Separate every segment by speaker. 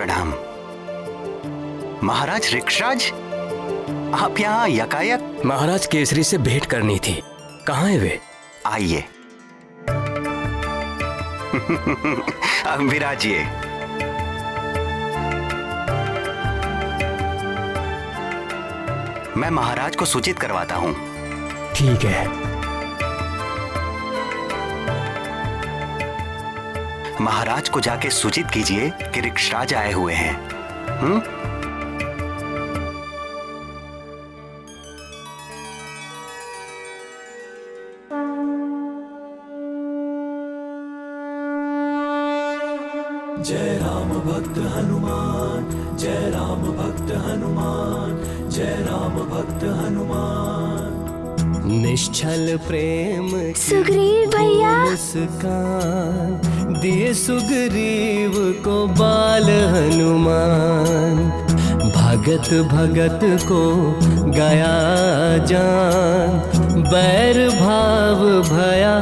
Speaker 1: प्रणाम। महाराज ऋक्षराज, आप यहाँ यकायक?
Speaker 2: महाराज केसरी से भेंट करनी थी। कहाँ है वे?
Speaker 1: आइए। विराजिए। मैं महाराज को सूचित करवाता हूँ।
Speaker 2: ठीक है।
Speaker 1: महाराज को जाके सूचित कीजिए कि ऋक्षराज आए हुए हैं।
Speaker 3: जय राम भक्त हनुमान, जय राम भक्त हनुमान, जय राम भक्त हनुमान। निश्चल प्रेम
Speaker 4: सुग्रीव भैया,
Speaker 3: मुस्कान दिए सुग्रीव को बाल हनुमान। भगत भगत को गया जान, बैर भाव भया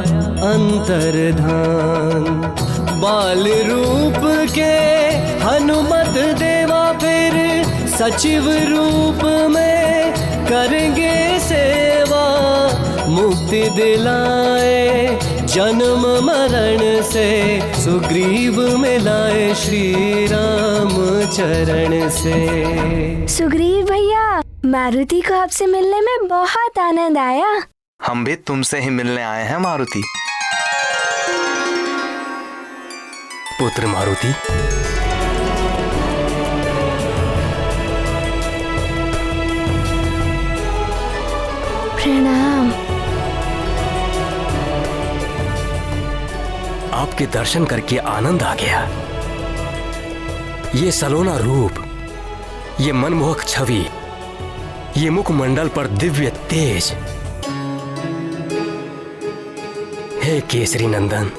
Speaker 3: अंतर्धान। बाल रूप के हनुमत देवा फिर सचिव रूप में करेंगे सेवा। मुक्ति दिलाए जन्म मरण से, सुग्रीव मिलाए श्री राम चरण से।
Speaker 4: सुग्रीव भैया, मारुति को आपसे मिलने में बहुत आनंद आया।
Speaker 5: हम भी तुमसे ही मिलने आए हैं मारुति।
Speaker 2: पुत्र मारुति,
Speaker 4: प्रणाम।
Speaker 2: आपके दर्शन करके आनंद आ गया। ये सलोना रूप, ये मनमोहक छवि, ये मुखमंडल पर दिव्य तेज। हे केसरी नंदन,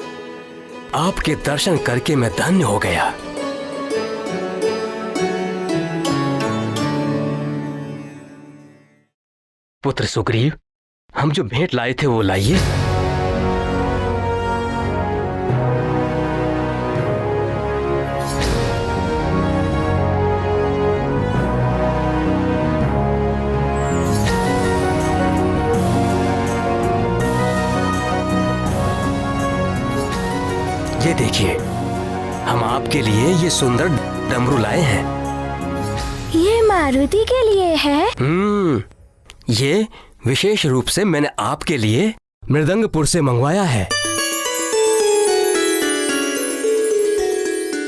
Speaker 2: आपके दर्शन करके मैं धन्य हो गया। पुत्र सुग्रीव, हम जो भेंट लाए थे वो लाइए। ये देखिए, हम आपके लिए ये सुंदर डमरू लाए हैं।
Speaker 4: ये मारुति के लिए है?
Speaker 2: ये विशेष रूप से मैंने आपके लिए मृदंगपुर से मंगवाया है।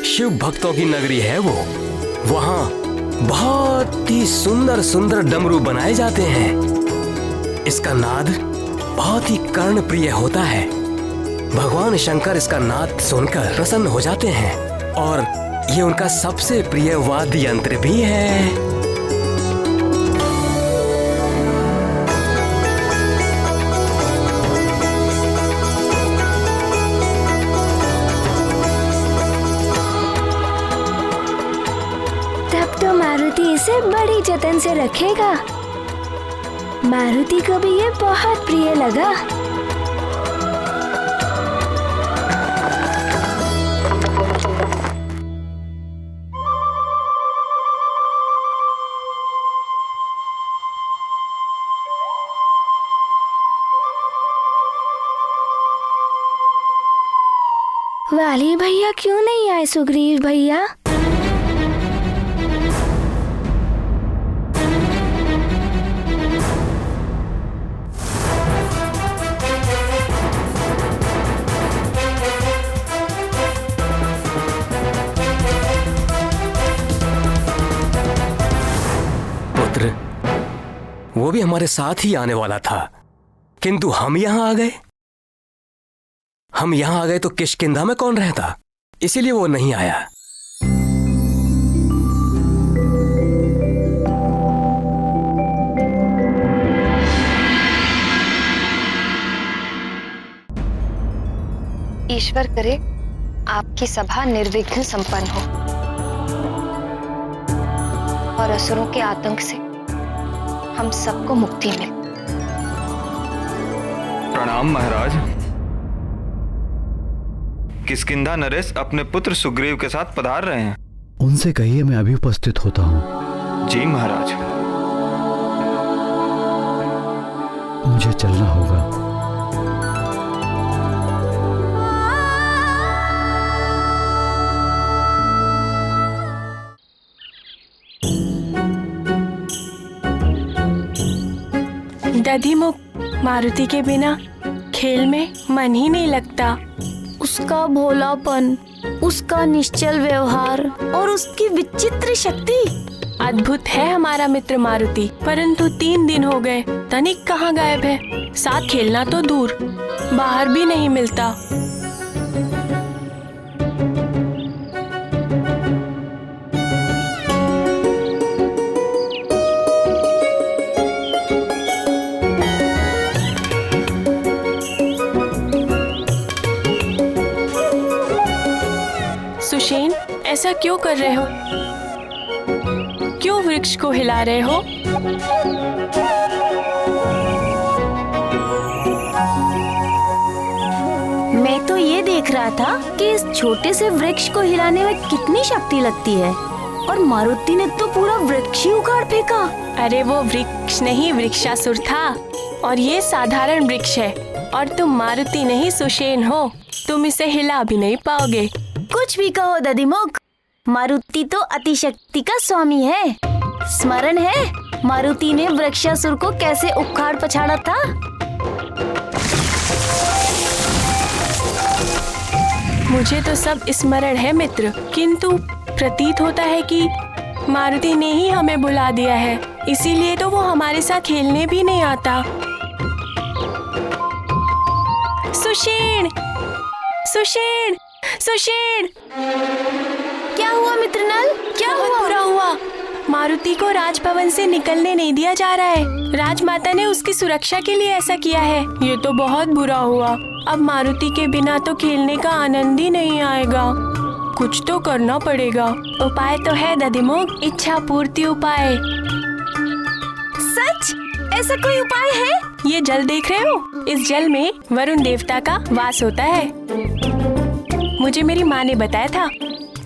Speaker 2: शिव भक्तों की नगरी है वो। वहाँ बहुत ही सुंदर सुंदर डमरू बनाए जाते हैं। इसका नाद बहुत ही कर्णप्रिय होता है। भगवान शंकर इसका नाद सुनकर प्रसन्न हो जाते हैं और ये उनका सबसे प्रिय वाद्य यंत्र भी है।
Speaker 4: तब तो मारुति इसे बड़ी जतन से रखेगा। मारुति को भी ये बहुत प्रिय लगा। वाली भैया क्यों नहीं आए सुग्रीव भैया?
Speaker 2: पुत्र, वो भी हमारे साथ ही आने वाला था, किंतु हम यहां आ गए। हम यहां आ गए तो किष्किंधा में कौन रहता, इसीलिए वो नहीं आया।
Speaker 6: ईश्वर करे आपकी सभा निर्विघ्न संपन्न हो और असुरों के आतंक से हम सबको मुक्ति मिले।
Speaker 5: प्रणाम महाराज। किष्किंधा नरेश अपने पुत्र सुग्रीव के साथ पधार रहे हैं।
Speaker 7: उनसे कहिए मैं अभी उपस्थित होता हूँ।
Speaker 5: जी महाराज।
Speaker 7: मुझे चलना होगा।
Speaker 8: दधिमुख, मारुति के बिना खेल में मन ही नहीं लगता।
Speaker 4: उसका भोलापन, उसका निश्चल व्यवहार और उसकी विचित्र शक्ति।
Speaker 8: अद्भुत है हमारा मित्र मारुति, परंतु 3 दिन हो गए तनिक कहाँ गायब है। साथ खेलना तो दूर, बाहर भी नहीं मिलता। सुशेन, ऐसा क्यों कर रहे हो? क्यों वृक्ष को हिला रहे हो?
Speaker 4: मैं तो ये देख रहा था कि इस छोटे से वृक्ष को हिलाने में कितनी शक्ति लगती है, और मारुति ने तो पूरा वृक्ष ही उखाड़ फेंका।
Speaker 8: अरे वो वृक्ष नहीं, वृक्षासुर था, और ये साधारण वृक्ष है। और तुम मारुति नहीं सुशेन हो, तुम इसे हिला भी नहीं पाओगे।
Speaker 4: कुछ भी कहो दधिमुख, मारुति तो अतिशक्ति का स्वामी है। स्मरण है मारुति ने वृक्षासुर को कैसे उखाड़ पछाड़ा था?
Speaker 8: मुझे तो सब स्मरण है मित्र, किंतु प्रतीत होता है कि मारुति ने ही हमें बुला दिया है, इसीलिए तो वो हमारे साथ खेलने भी नहीं आता। सुशेन, सुशेन, सुशेन!
Speaker 4: क्या हुआ मित्र नल? क्या हुआ?
Speaker 8: बुरा हुआ। मारुति को राजभवन से निकलने नहीं दिया जा रहा है। राजमाता ने उसकी सुरक्षा के लिए ऐसा किया है। ये तो बहुत बुरा हुआ। अब मारुति के बिना तो खेलने का आनंद ही नहीं आएगा। कुछ तो करना पड़ेगा। उपाय तो है दधिमुख, इच्छा पूर्ति उपाय।
Speaker 4: सच? ऐसा कोई उपाय है?
Speaker 8: ये जल देख रहे हो? इस जल में वरुण देवता का वास होता है। मुझे मेरी माँ ने बताया था,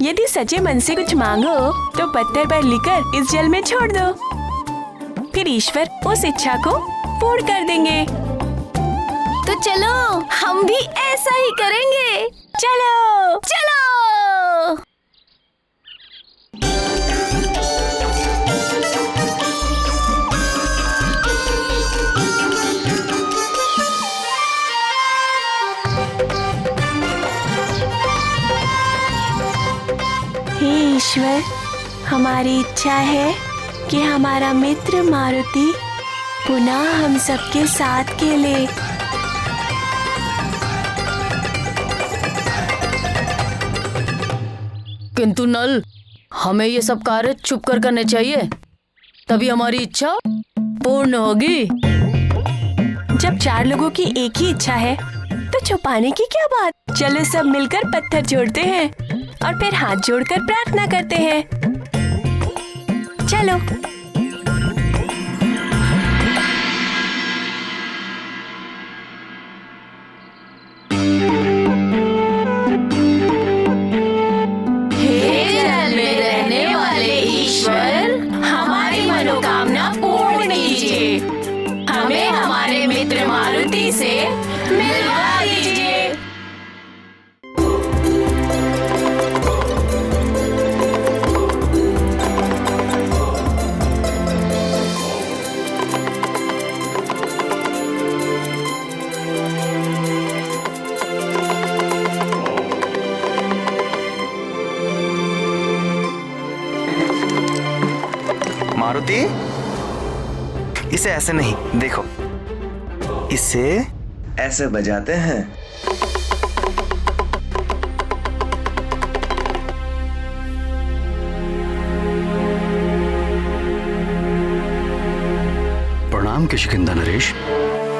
Speaker 8: यदि सच्चे मन से कुछ मांगो तो पत्थर पर लिखकर इस जल में छोड़ दो, फिर ईश्वर उस इच्छा को पूर्ण कर देंगे।
Speaker 4: तो चलो हम भी ऐसा ही करेंगे।
Speaker 8: चलो
Speaker 4: चलो।
Speaker 8: हे ईश्वर, हमारी इच्छा है कि हमारा मित्र मारुति पुनः हम सबके साथ खेले।
Speaker 9: किंतु नल, हमें ये सब कार्य छुप कर करने चाहिए, तभी हमारी इच्छा पूर्ण होगी।
Speaker 8: जब 4 लोगों की एक ही इच्छा है तो छुपाने की क्या बात। चलो सब मिलकर पत्थर जोड़ते हैं और फिर हाथ जोड़कर प्रार्थना करते हैं। चलो।
Speaker 9: हे जल में रहने वाले ईश्वर, हमारी मनोकामना पूर्ण कीजिए। हमें हमारे मित्र मारुति से मिलवा दीजिए।
Speaker 5: मारुति, इसे ऐसे नहीं, देखो, इसे ऐसे बजाते हैं।
Speaker 7: प्रणाम किष्किंधा नरेश,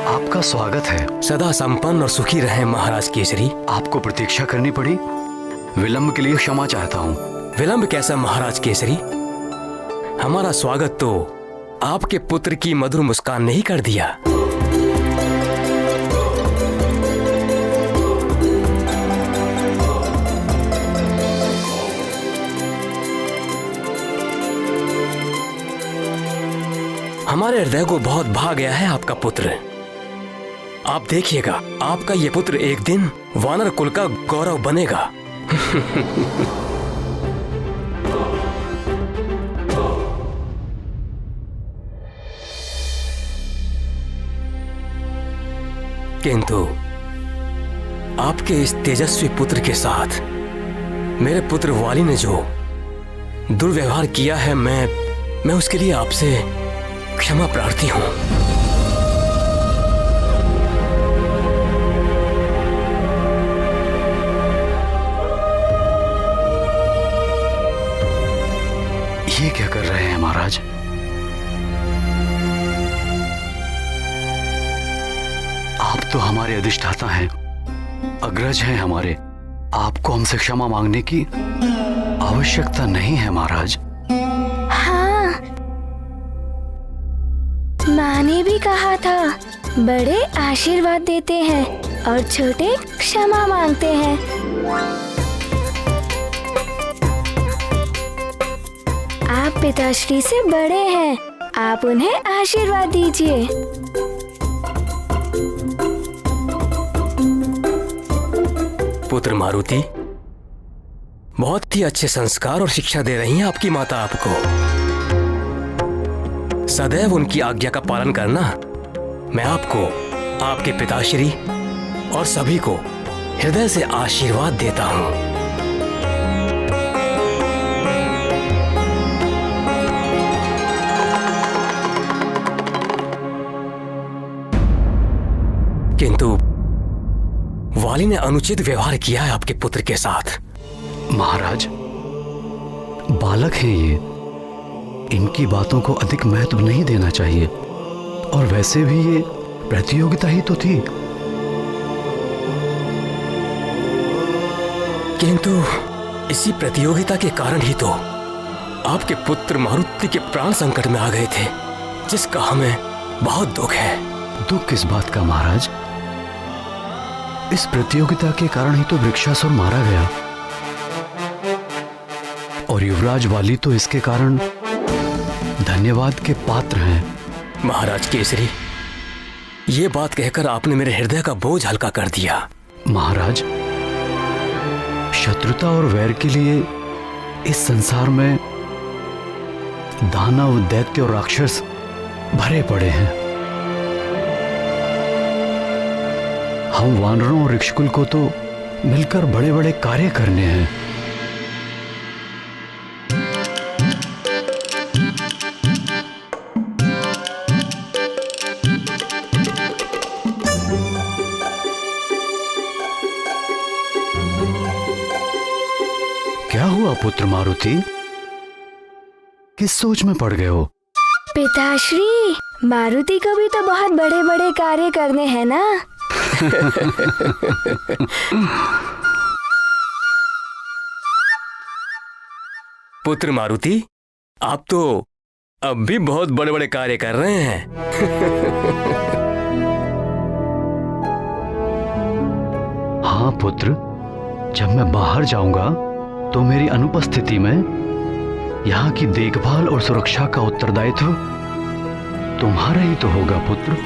Speaker 7: आपका स्वागत है।
Speaker 2: सदा संपन्न और सुखी रहे महाराज केसरी।
Speaker 7: आपको प्रतीक्षा करनी पड़ी, विलंब के लिए क्षमा चाहता हूँ।
Speaker 2: विलंब कैसा महाराज केसरी? हमारा स्वागत तो आपके पुत्र की मधुर मुस्कान ने ही कर दिया। हमारे हृदय को बहुत भा गया है आपका पुत्र। आप देखिएगा, आपका ये पुत्र एक दिन वानर कुल का गौरव बनेगा। किंतु आपके इस तेजस्वी पुत्र के साथ मेरे पुत्र वाली ने जो दुर्व्यवहार किया है, मैं उसके लिए आपसे क्षमा प्रार्थी हूं।
Speaker 7: ये क्या कर रहे हैं महाराज? आप तो हमारे अधिष्ठाता हैं, अग्रज हैं हमारे। आपको हमसे क्षमा मांगने की आवश्यकता नहीं है महाराज।
Speaker 10: हाँ, माँ ने भी कहा था, बड़े आशीर्वाद देते हैं और छोटे क्षमा मांगते हैं। आप पिताश्री से बड़े हैं, आप उन्हें आशीर्वाद दीजिए।
Speaker 2: पुत्र मारुति, बहुत ही अच्छे संस्कार और शिक्षा दे रही हैं आपकी माता आपको। सदैव उनकी आज्ञा का पालन करना। मैं आपको, आपके पिताश्री और सभी को हृदय से आशीर्वाद देता हूं। किंतु वाली ने अनुचित व्यवहार किया है आपके पुत्र के साथ।
Speaker 7: महाराज, बालक हैं ये, इनकी बातों को अधिक महत्व नहीं देना चाहिए। और वैसे भी ये प्रतियोगिता ही तो थी।
Speaker 2: किंतु इसी प्रतियोगिता के कारण ही तो आपके पुत्र मारुति के प्राण संकट में आ गए थे, जिसका हमें बहुत दुख है।
Speaker 7: दुख किस बात का महाराज? इस प्रतियोगिता के कारण ही तो वृक्षासुर मारा गया, और युवराज वाली तो इसके कारण धन्यवाद के पात्र हैं।
Speaker 2: महाराज केसरी, ये बात कहकर आपने मेरे हृदय का बोझ हल्का कर दिया।
Speaker 7: महाराज, शत्रुता और वैर के लिए इस संसार में दानव, दैत्य और राक्षस भरे पड़े हैं। हम वानरों और ऋक्षकुल को तो मिलकर बड़े बड़े कार्य करने हैं। क्या हुआ पुत्र मारुति? किस सोच में पड़ गए हो?
Speaker 10: पिताश्री, मारुति को भी तो बहुत बड़े बड़े कार्य करने हैं ना।
Speaker 2: पुत्र मारुति, आप तो अब भी बहुत बड़े बड़े कार्य कर रहे हैं।
Speaker 7: हाँ पुत्र, जब मैं बाहर जाऊंगा तो मेरी अनुपस्थिति में यहाँ की देखभाल और सुरक्षा का उत्तरदायित्व तुम्हारा ही तो होगा पुत्र।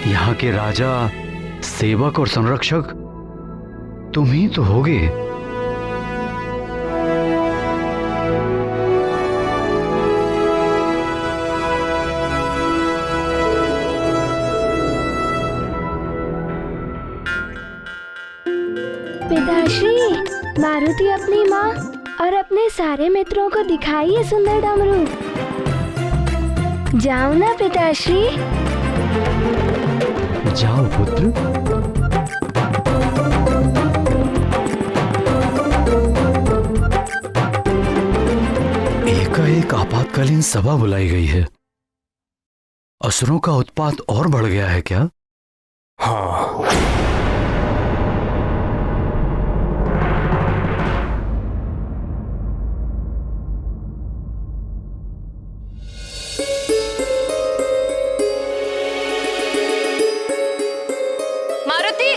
Speaker 7: यहाँ के राजा, सेवक और संरक्षक तुम ही तो होगे।
Speaker 10: पिताश्री, मारुति अपनी माँ और अपने सारे मित्रों को दिखाइए सुंदर डमरू। जाओ ना पिताश्री।
Speaker 7: जाओ पुत्र। एकाएक आपातकालीन सभा बुलाई गई है। असुरों का उत्पात और बढ़ गया है क्या?
Speaker 2: हाँ,
Speaker 6: मारुति,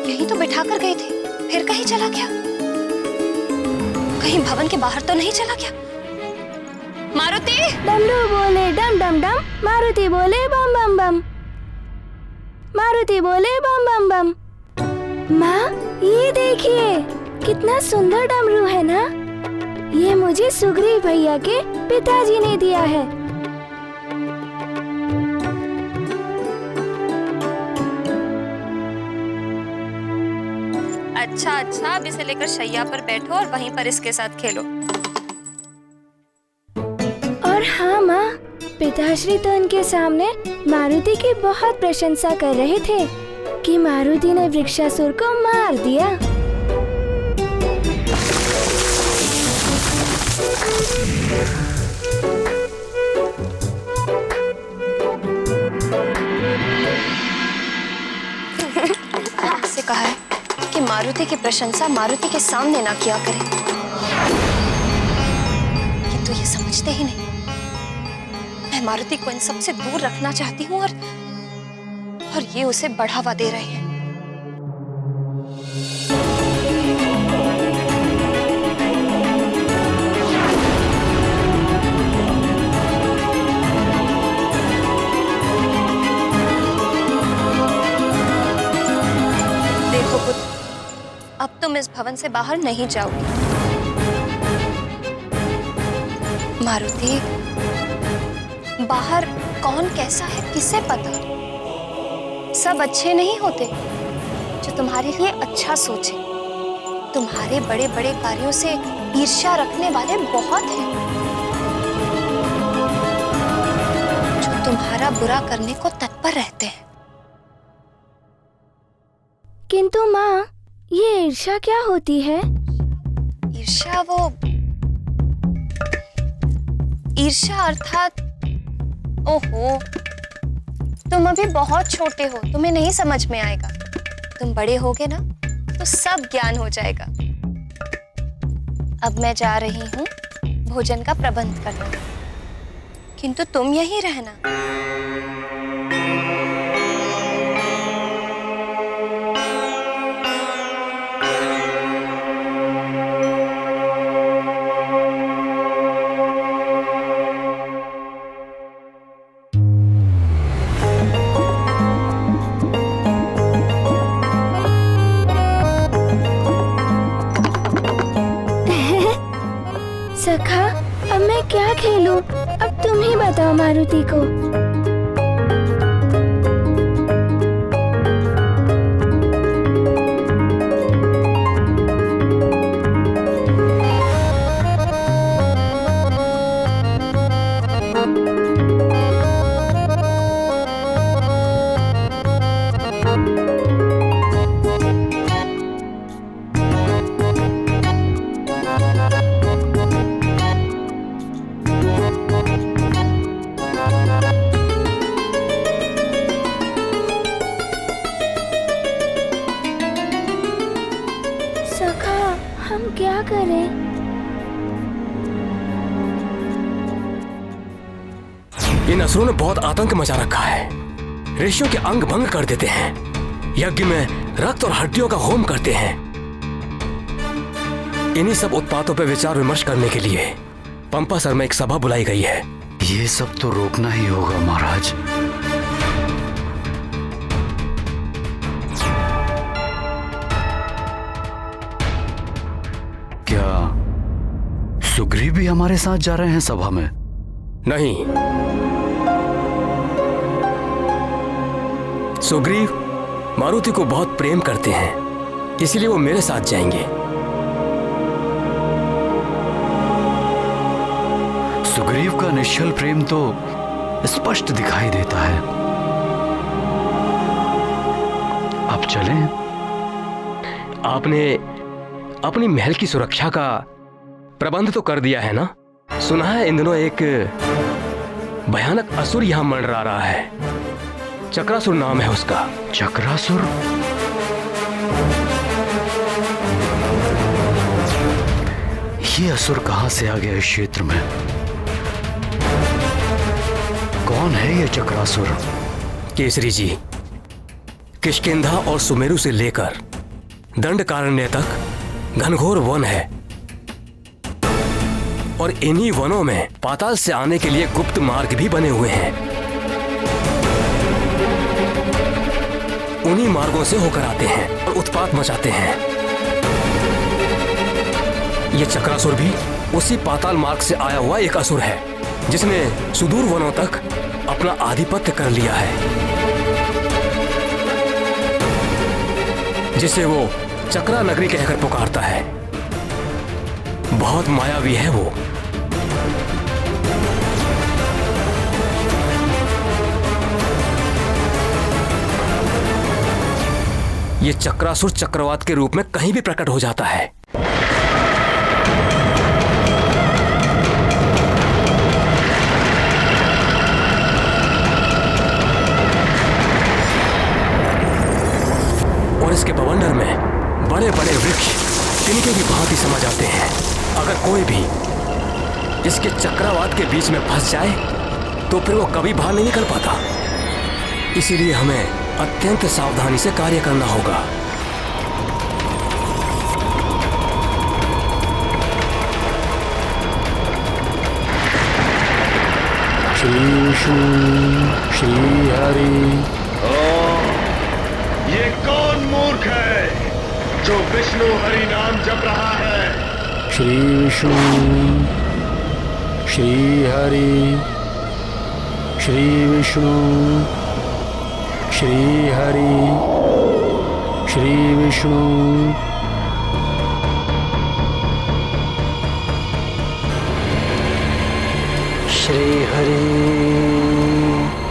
Speaker 6: यहीं तो बैठा कर गए थे, फिर कहीं चला गया? कहीं भवन के बाहर तो नहीं चला गया? मारुति!
Speaker 10: डमरू बोले डम डम डम, मारुति बोले बम बम बम, मारुति बोले बम बम बम। माँ, ये देखिए कितना सुंदर डमरू है ना। ये मुझे सुग्रीव भैया के पिताजी ने दिया है।
Speaker 6: अच्छा अच्छा, अब इसे लेकर शैया पर बैठो और वहीं पर इसके साथ खेलो।
Speaker 10: और हाँ माँ, पिताश्री तो उनके सामने मारुति की बहुत प्रशंसा कर रहे थे कि मारुति ने वृक्षासुर को मार दिया।
Speaker 6: आपसे कहा है कि मारुति की प्रशंसा मारुति के सामने ना किया करे, किंतु ये समझते ही नहीं। मैं मारुति को इन सब से दूर रखना चाहती हूँ और ये उसे बढ़ावा दे रहे हैं। देखो पुत्र, अब तुम इस भवन से बाहर नहीं जाओगे। मारुति, बाहर कौन कैसा है किसे पता? सब अच्छे नहीं होते जो तुम्हारे लिए अच्छा सोचे। तुम्हारे बड़े बड़े कार्यों से ईर्ष्या रखने वाले बहुत हैं जो तुम्हारा बुरा करने को तत्पर रहते हैं।
Speaker 10: किंतु माँ, ये ईर्ष्या क्या होती है?
Speaker 6: ईर्ष्या ईर्ष्या अर्थात, ओहो, तुम अभी बहुत छोटे हो, तुम्हें नहीं समझ में आएगा। तुम बड़े होगे ना तो सब ज्ञान हो जाएगा। अब मैं जा रही हूँ भोजन का प्रबंध करने, किंतु तुम यहीं रहना।
Speaker 10: सखा, अब मैं क्या खेलूं? अब तुम ही बताओ मारुति को। सखा, हम क्या करें?
Speaker 2: इन असुरों ने बहुत आतंक मचा रखा है। ऋषियों के अंग भंग कर देते हैं, यज्ञ में रक्त और हड्डियों का होम करते हैं। इन्हीं सब उत्पातों पर विचार विमर्श करने के लिए पंपासर में एक सभा बुलाई गई है।
Speaker 7: ये सब तो रोकना ही होगा महाराज। क्या सुग्रीव भी हमारे साथ जा रहे हैं सभा में?
Speaker 2: नहीं, सुग्रीव मारुति को बहुत प्रेम करते हैं, इसलिए वो मेरे साथ जाएंगे।
Speaker 7: सुग्रीव का निश्चल प्रेम तो स्पष्ट दिखाई देता है। अब चलें?
Speaker 2: आपने अपनी महल की सुरक्षा का प्रबंध तो कर दिया है ना? सुना है इन दिनों एक भयानक असुर यहां मंडरा रहा है। चक्रासुर नाम है उसका।
Speaker 7: चक्रासुर? ये असुर कहां से आ गया इस क्षेत्र में? कौन है ये चक्रासुर?
Speaker 2: केसरी जी, किष्किंधा और सुमेरु से लेकर दंडकारण्य तक घनघोर वन है। और इन्हीं वनों में पाताल से आने के लिए गुप्त मार्ग भी बने हुए हैं। उन्हीं मार्गों से होकर आते हैं और उत्पात मचाते हैं। ये चक्रासुर भी उसी पाताल मार्ग से आया हुआ एक असुर है, जिसने सुदूर वनों तक अपना आधिपत्य कर लिया है, जिसे वो चक्रा नगरी कहकर पुकारता है। बहुत मायावी है वो। ये चक्रासुर चक्रवात के रूप में कहीं भी प्रकट हो जाता है। और इसके बवंडर में बड़े बड़े वृक्ष तिनके की भांति समा जाते हैं। अगर कोई भी इसके चक्रवात के बीच में फंस जाए तो फिर वो कभी बाहर नहीं निकल पाता। इसीलिए हमें अत्यंत सावधानी से कार्य करना होगा।
Speaker 7: श्री विष्णु श्री हरि।
Speaker 11: ये कौन मूर्ख है जो विष्णु हरि नाम जप रहा है?
Speaker 7: श्री विष्णु श्री हरि। श्री विष्णु श्री हरि। श्री विष्णु
Speaker 3: श्री हरि।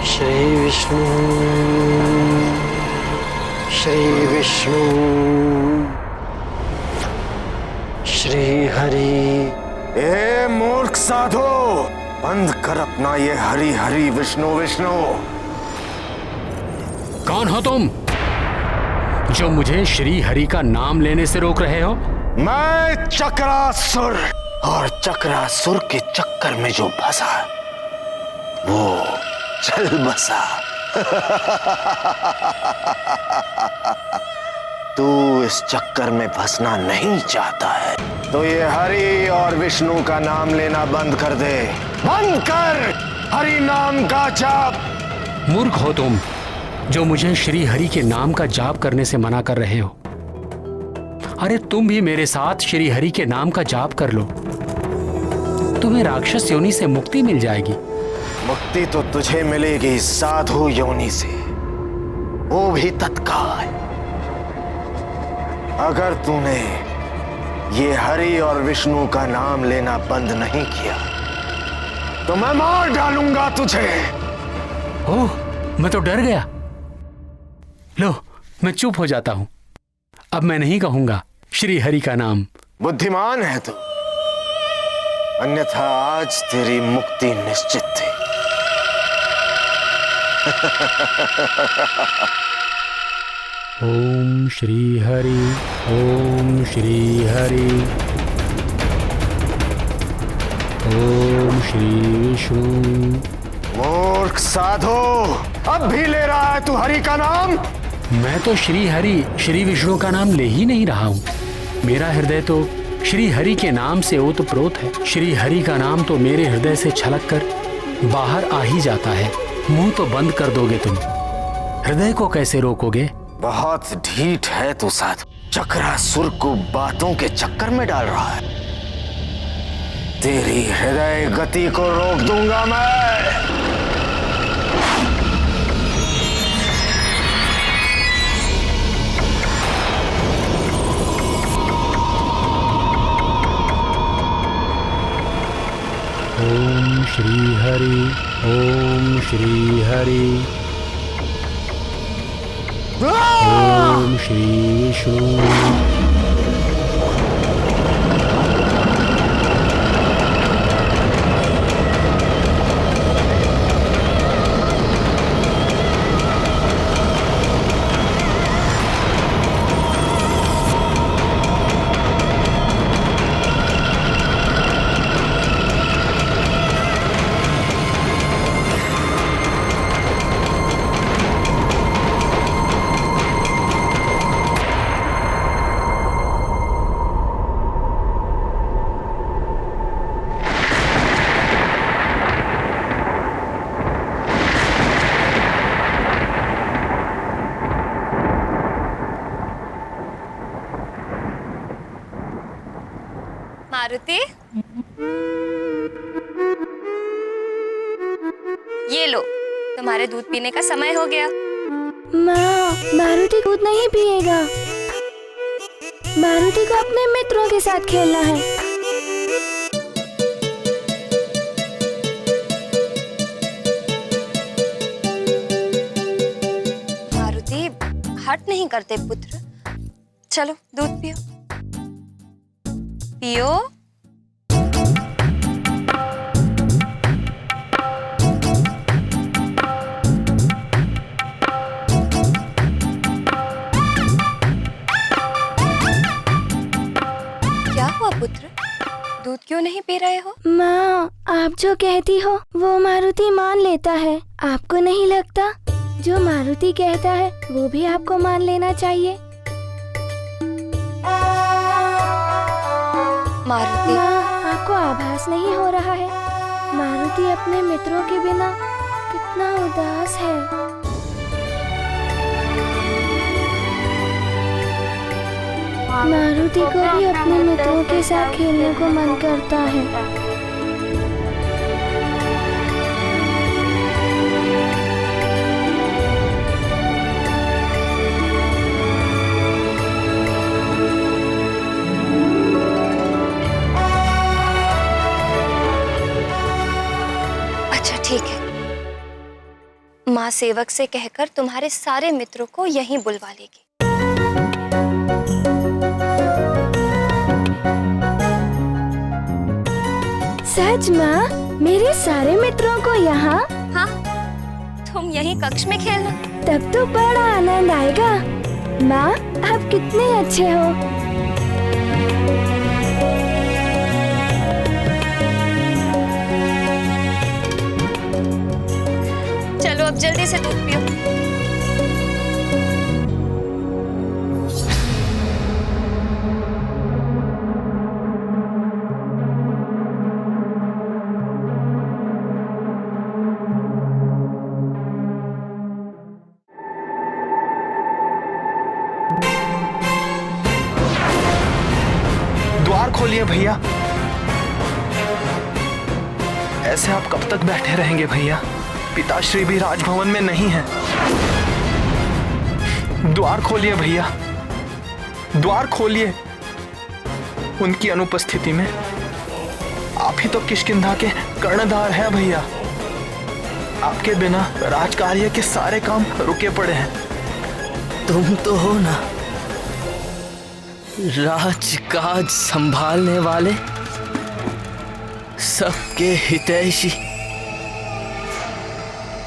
Speaker 3: श्री विष्णु श्री विष्णु श्री हरि।
Speaker 11: ए मूर्ख साधु, बंद कर अपना ये हरि हरि विष्णु विष्णु।
Speaker 7: कौन हो तुम जो मुझे श्री हरि का नाम लेने से रोक रहे हो?
Speaker 11: मैं चक्रासुर, और चक्रासुर के चक्कर में जो फंसा वो चल बसा। तू इस चक्कर में फंसना नहीं चाहता है तो ये हरि और विष्णु का नाम लेना बंद कर दे। बंद कर हरि नाम का जाप।
Speaker 7: मूर्ख हो तुम जो मुझे श्री हरि के नाम का जाप करने से मना कर रहे हो। अरे तुम भी मेरे साथ श्री हरि के नाम का जाप कर लो, तुम्हें राक्षस योनि से मुक्ति मिल जाएगी।
Speaker 11: मुक्ति तो तुझे मिलेगी साधु योनि से, वो भी तत्काल। अगर तूने ये हरि और विष्णु का नाम लेना बंद नहीं किया तो मैं मार डालूंगा तुझे।
Speaker 7: ओह, मैं तो डर गया। लो, मैं चुप हो जाता हूं। अब मैं नहीं कहूंगा श्री हरि का नाम।
Speaker 11: बुद्धिमान है तू, अन्यथा आज तेरी मुक्ति निश्चित थी।
Speaker 7: ओम श्री हरि। ओम श्री हरि। ओम श्री विष्णु।
Speaker 11: मूर्ख साधु, अब भी ले रहा है तू हरि का नाम?
Speaker 7: मैं तो श्री हरि श्री विष्णु का नाम ले ही नहीं रहा हूं। मेरा हृदय तो श्री हरि के नाम से ओतप्रोत है। श्री हरि का नाम तो मेरे हृदय से छलक कर बाहर आ ही जाता है। मुंह तो बंद कर दोगे तुम, हृदय को कैसे रोकोगे?
Speaker 11: बहुत ढीठ है तू साधु। चक्रासुर को बातों के चक्कर में डाल रहा है। तेरी हृदय गति को रोक दूंगा मैं।
Speaker 7: ओम श्री हरि। ओम श्री हरि। ओम श्री विष्णु।
Speaker 6: मारुति, ये लो, तुम्हारे दूध पीने का समय हो गया।
Speaker 10: माँ, मारुति दूध नहीं पिएगा। मारुति को अपने मित्रों के साथ खेलना है।
Speaker 6: मारुति हट नहीं करते पुत्र। चलो दूध पियो। पियो। क्या हुआ पुत्र? दूध क्यों नहीं पी रहे हो?
Speaker 10: माँ, आप जो कहती हो वो मारुति मान लेता है। आपको नहीं लगता जो मारुति कहता है वो भी आपको मान लेना चाहिए?
Speaker 6: मारुति,
Speaker 10: माँ, आपको आभास नहीं हो रहा है मारुति अपने मित्रों के बिना कितना उदास है। मारुति को भी अपने मित्रों के साथ खेलने को मन करता है।
Speaker 6: अच्छा ठीक है, माँ सेवक से कहकर तुम्हारे सारे मित्रों को यहीं बुलवा लेगी।
Speaker 10: सच माँ, मेरे सारे मित्रों को यहाँ?
Speaker 6: हाँ, तुम यहीं कक्ष में खेलना।
Speaker 10: तब तो बड़ा आनंद आएगा। माँ, आप कितने अच्छे हो।
Speaker 6: चलो अब जल्दी से दूध पियो।
Speaker 5: द्वार खोलिए भैया। ऐसे आप कब तक बैठे रहेंगे भैया? पिताश्री भी राजभवन में नहीं है। द्वार खोलिए भैया, द्वार खोलिए। उनकी अनुपस्थिति में आप ही तो किष्किंधा के कर्णधार हैं भैया। आपके बिना राजकार्य के सारे काम रुके पड़े हैं।
Speaker 2: तुम तो हो ना राजकाज संभालने वाले, सबके हितैषी,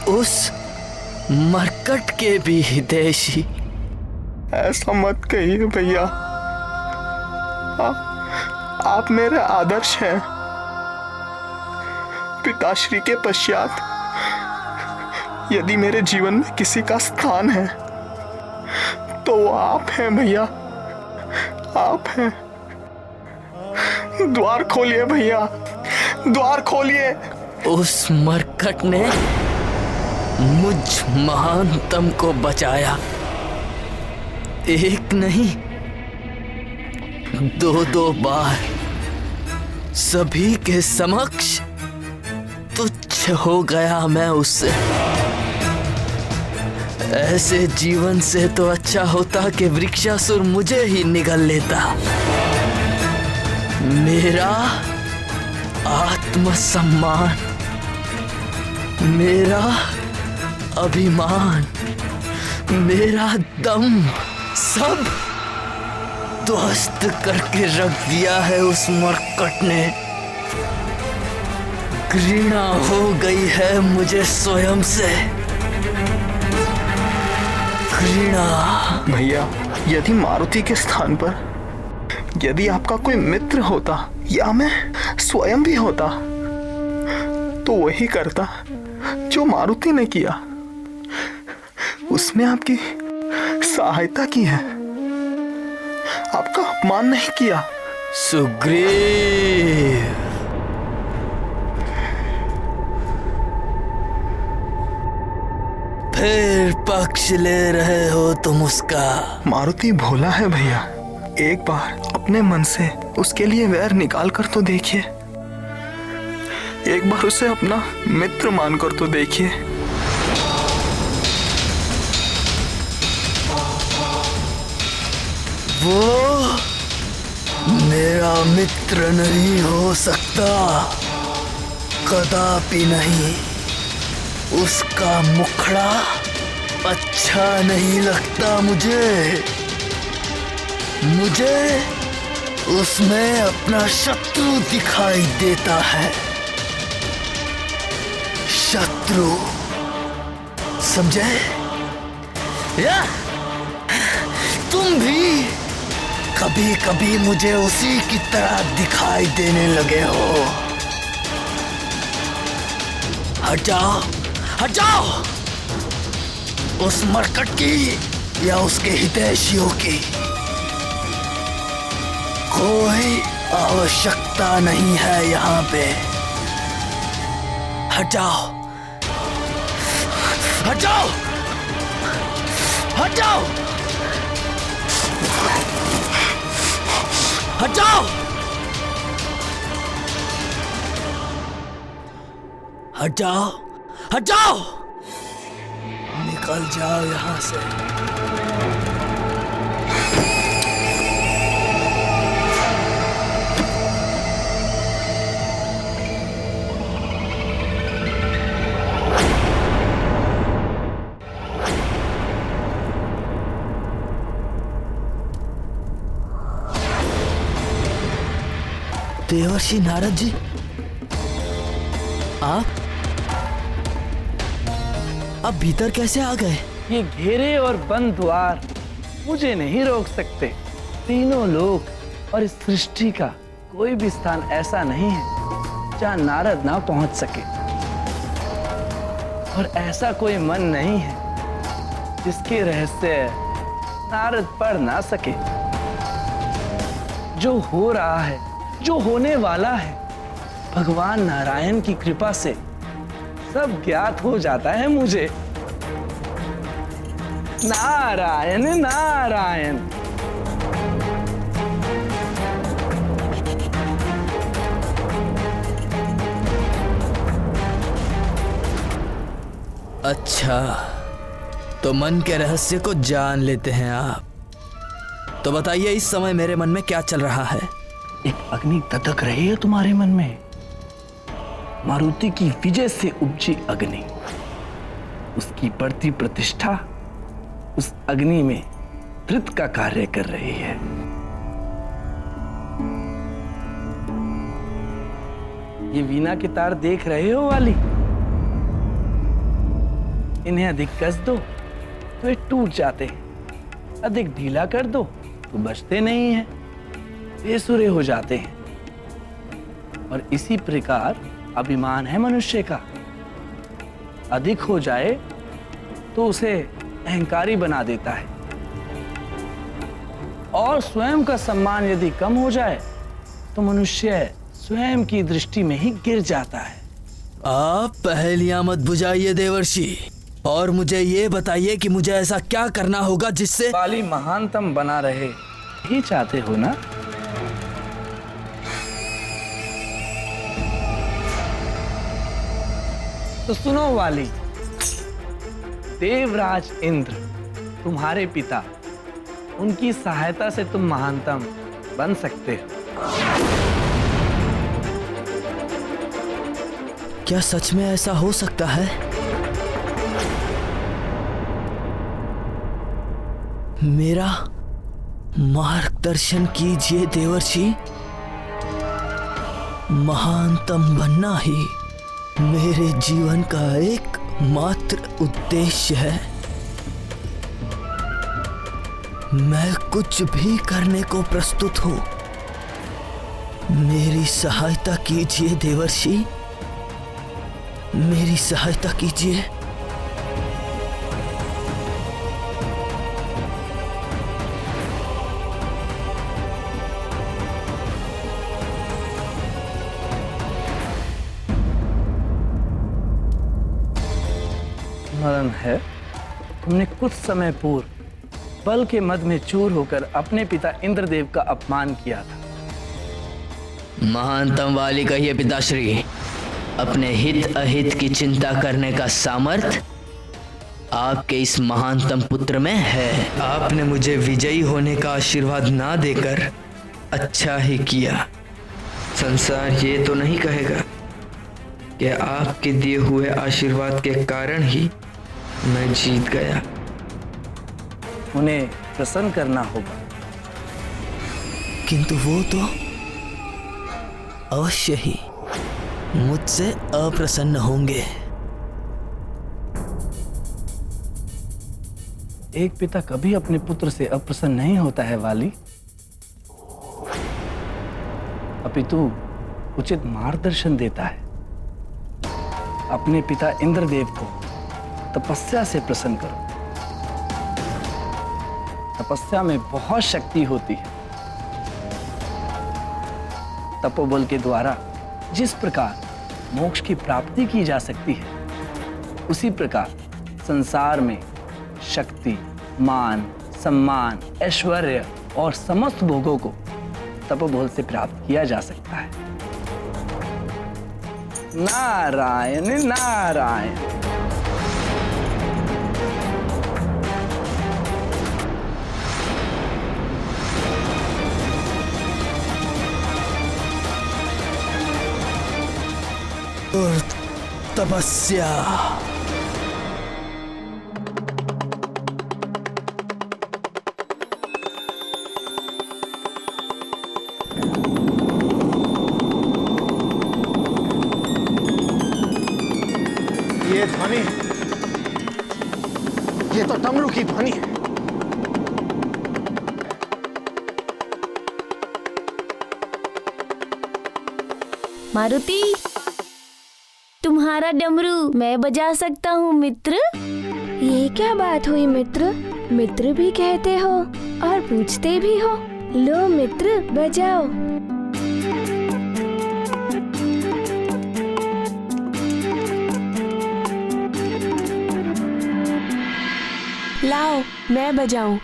Speaker 2: उस मरकट के भी हितैषी।
Speaker 5: ऐसा मत कहिए भैया, आप मेरे आदर्श हैं। पिताश्री के पश्चात यदि मेरे जीवन में किसी का स्थान है तो वो आप हैं भैया, आप हैं। द्वार खोलिए भैया, द्वार खोलिए।
Speaker 2: उस मरकट ने मुझ महानतम को बचाया, एक नहीं 2-2 बार। सभी के समक्ष तुच्छ हो गया मैं उससे। ऐसे जीवन से तो अच्छा होता कि वृक्षासुर मुझे ही निगल लेता। मेरा आत्मसम्मान, मेरा अभिमान, मेरा दम सब ध्वस्त करके रख दिया है उस मरकट ने। घृणा हो गई है मुझे स्वयं से, घृणा।
Speaker 5: भैया, यदि मारुति के स्थान पर यदि आपका कोई मित्र होता या मैं स्वयं भी होता तो वही करता जो मारुति ने किया। उसने आपकी सहायता की है, आपका अपमान नहीं किया।
Speaker 2: सुग्रीव, फिर पक्ष ले रहे हो तुम उसका?
Speaker 5: मारुति भोला है भैया, एक बार अपने मन से उसके लिए वैर निकाल कर तो देखिए। एक बार उसे अपना मित्र मानकर तो देखिए।
Speaker 12: वो मेरा मित्र नहीं हो सकता, कदापि नहीं। उसका मुखड़ा अच्छा नहीं लगता मुझे। उसमें अपना शत्रु दिखाई देता है। शत्रु, समझे? या तुम भी कभी कभी मुझे उसी की तरह दिखाई देने लगे हो। हट जाओ, हट जाओ उस मरकट की या उसके हितैषियों की। कोई आवश्यकता नहीं है यहाँ पे। हट जाओ, हट जाओ, हट जाओ, हट जाओ, हट जाओ, हट जाओ, निकल जाओ यहां से। देवर्षि नारद जी, आप भीतर कैसे आ गए?
Speaker 13: ये घेरे और बंद द्वार मुझे नहीं रोक सकते। तीनों लोक और इस सृष्टि का कोई भी स्थान ऐसा नहीं है जहां नारद ना पहुंच सके। और ऐसा कोई मन नहीं है जिसके रहस्य नारद पढ़ ना सके। जो हो रहा है, जो होने वाला है, भगवान नारायण की कृपा से सब ज्ञात हो जाता है मुझे। नारायण नारायण।
Speaker 12: अच्छा, तो मन के रहस्य को जान लेते हैं आप। तो बताइए, इस समय मेरे मन में क्या चल रहा है?
Speaker 13: एक अग्नि ततक रही है तुम्हारे मन में। मारुति की विजय से उपजी अग्नि, उसकी बढ़ती प्रतिष्ठा उस अग्नि में धृत का कार्य कर रही है। ये वीणा के तार देख रहे हो वाली, इन्हें अधिक कस दो तो ये टूट जाते हैं, अधिक ढीला कर दो तो बचते नहीं हैं, बेसुरे हो जाते हैं। और इसी प्रकार अभिमान है मनुष्य का। अधिक हो जाए तो उसे अहंकारी बना देता है, और स्वयं का सम्मान यदि कम हो जाए तो मनुष्य स्वयं की दृष्टि में ही गिर जाता है।
Speaker 12: आप पहेलियां मत बुझाइए देवर्षि, और मुझे ये बताइए कि मुझे ऐसा क्या करना होगा जिससे
Speaker 13: वाली महानतम बना रहे ही चाहते हो ना? तो सुनो वाली, देवराज इंद्र तुम्हारे पिता, उनकी सहायता से तुम महानतम बन सकते हो।
Speaker 12: क्या सच में ऐसा हो सकता है? मेरा मार्गदर्शन कीजिए देवर्षि। महानतम बनना ही मेरे जीवन का एक मात्र उद्देश्य है। मैं कुछ भी करने को प्रस्तुत हूं। मेरी सहायता कीजिए देवर्षि, मेरी सहायता कीजिए।
Speaker 13: स्मरण है, तुमने कुछ समय पूर्व बल के मद में चूर होकर अपने पिता इंद्रदेव का अपमान किया था।
Speaker 12: महानतम वाली कहिए पिताश्री, अपने हित अहित की चिंता करने का सामर्थ्य आपके इस महानतम पुत्र में है। आपने मुझे विजयी होने का आशीर्वाद ना देकर अच्छा ही किया। संसार ये तो नहीं कहेगा कि आपके दिए हुए आशीर्वाद के कारण ही मैं जीत गया।
Speaker 13: उन्हें प्रसन्न करना होगा।
Speaker 12: किंतु वो तो अवश्य ही मुझसे अप्रसन्न होंगे।
Speaker 13: एक पिता कभी अपने पुत्र से अप्रसन्न नहीं होता है वाली, अपितु उचित मार्गदर्शन देता है। अपने पिता इंद्रदेव को तपस्या से प्रसन्न करो। तपस्या में बहुत शक्ति होती है। तपोबल के द्वारा जिस प्रकार मोक्ष की प्राप्ति की जा सकती है, उसी प्रकार संसार में शक्ति, मान, सम्मान, ऐश्वर्य और समस्त भोगों को तपोबल से प्राप्त किया जा सकता है। नारायण नारायण।
Speaker 12: और तपस्या।
Speaker 11: ये ध्वनि, ये तो डमरू की ध्वनि है।
Speaker 4: मारुति, तुम्हारा डमरू मैं बजा सकता हूँ मित्र।
Speaker 10: ये क्या बात हुई मित्र? मित्र भी कहते हो और पूछते भी हो। लो मित्र, बजाओ।
Speaker 8: लाओ मैं बजाऊं।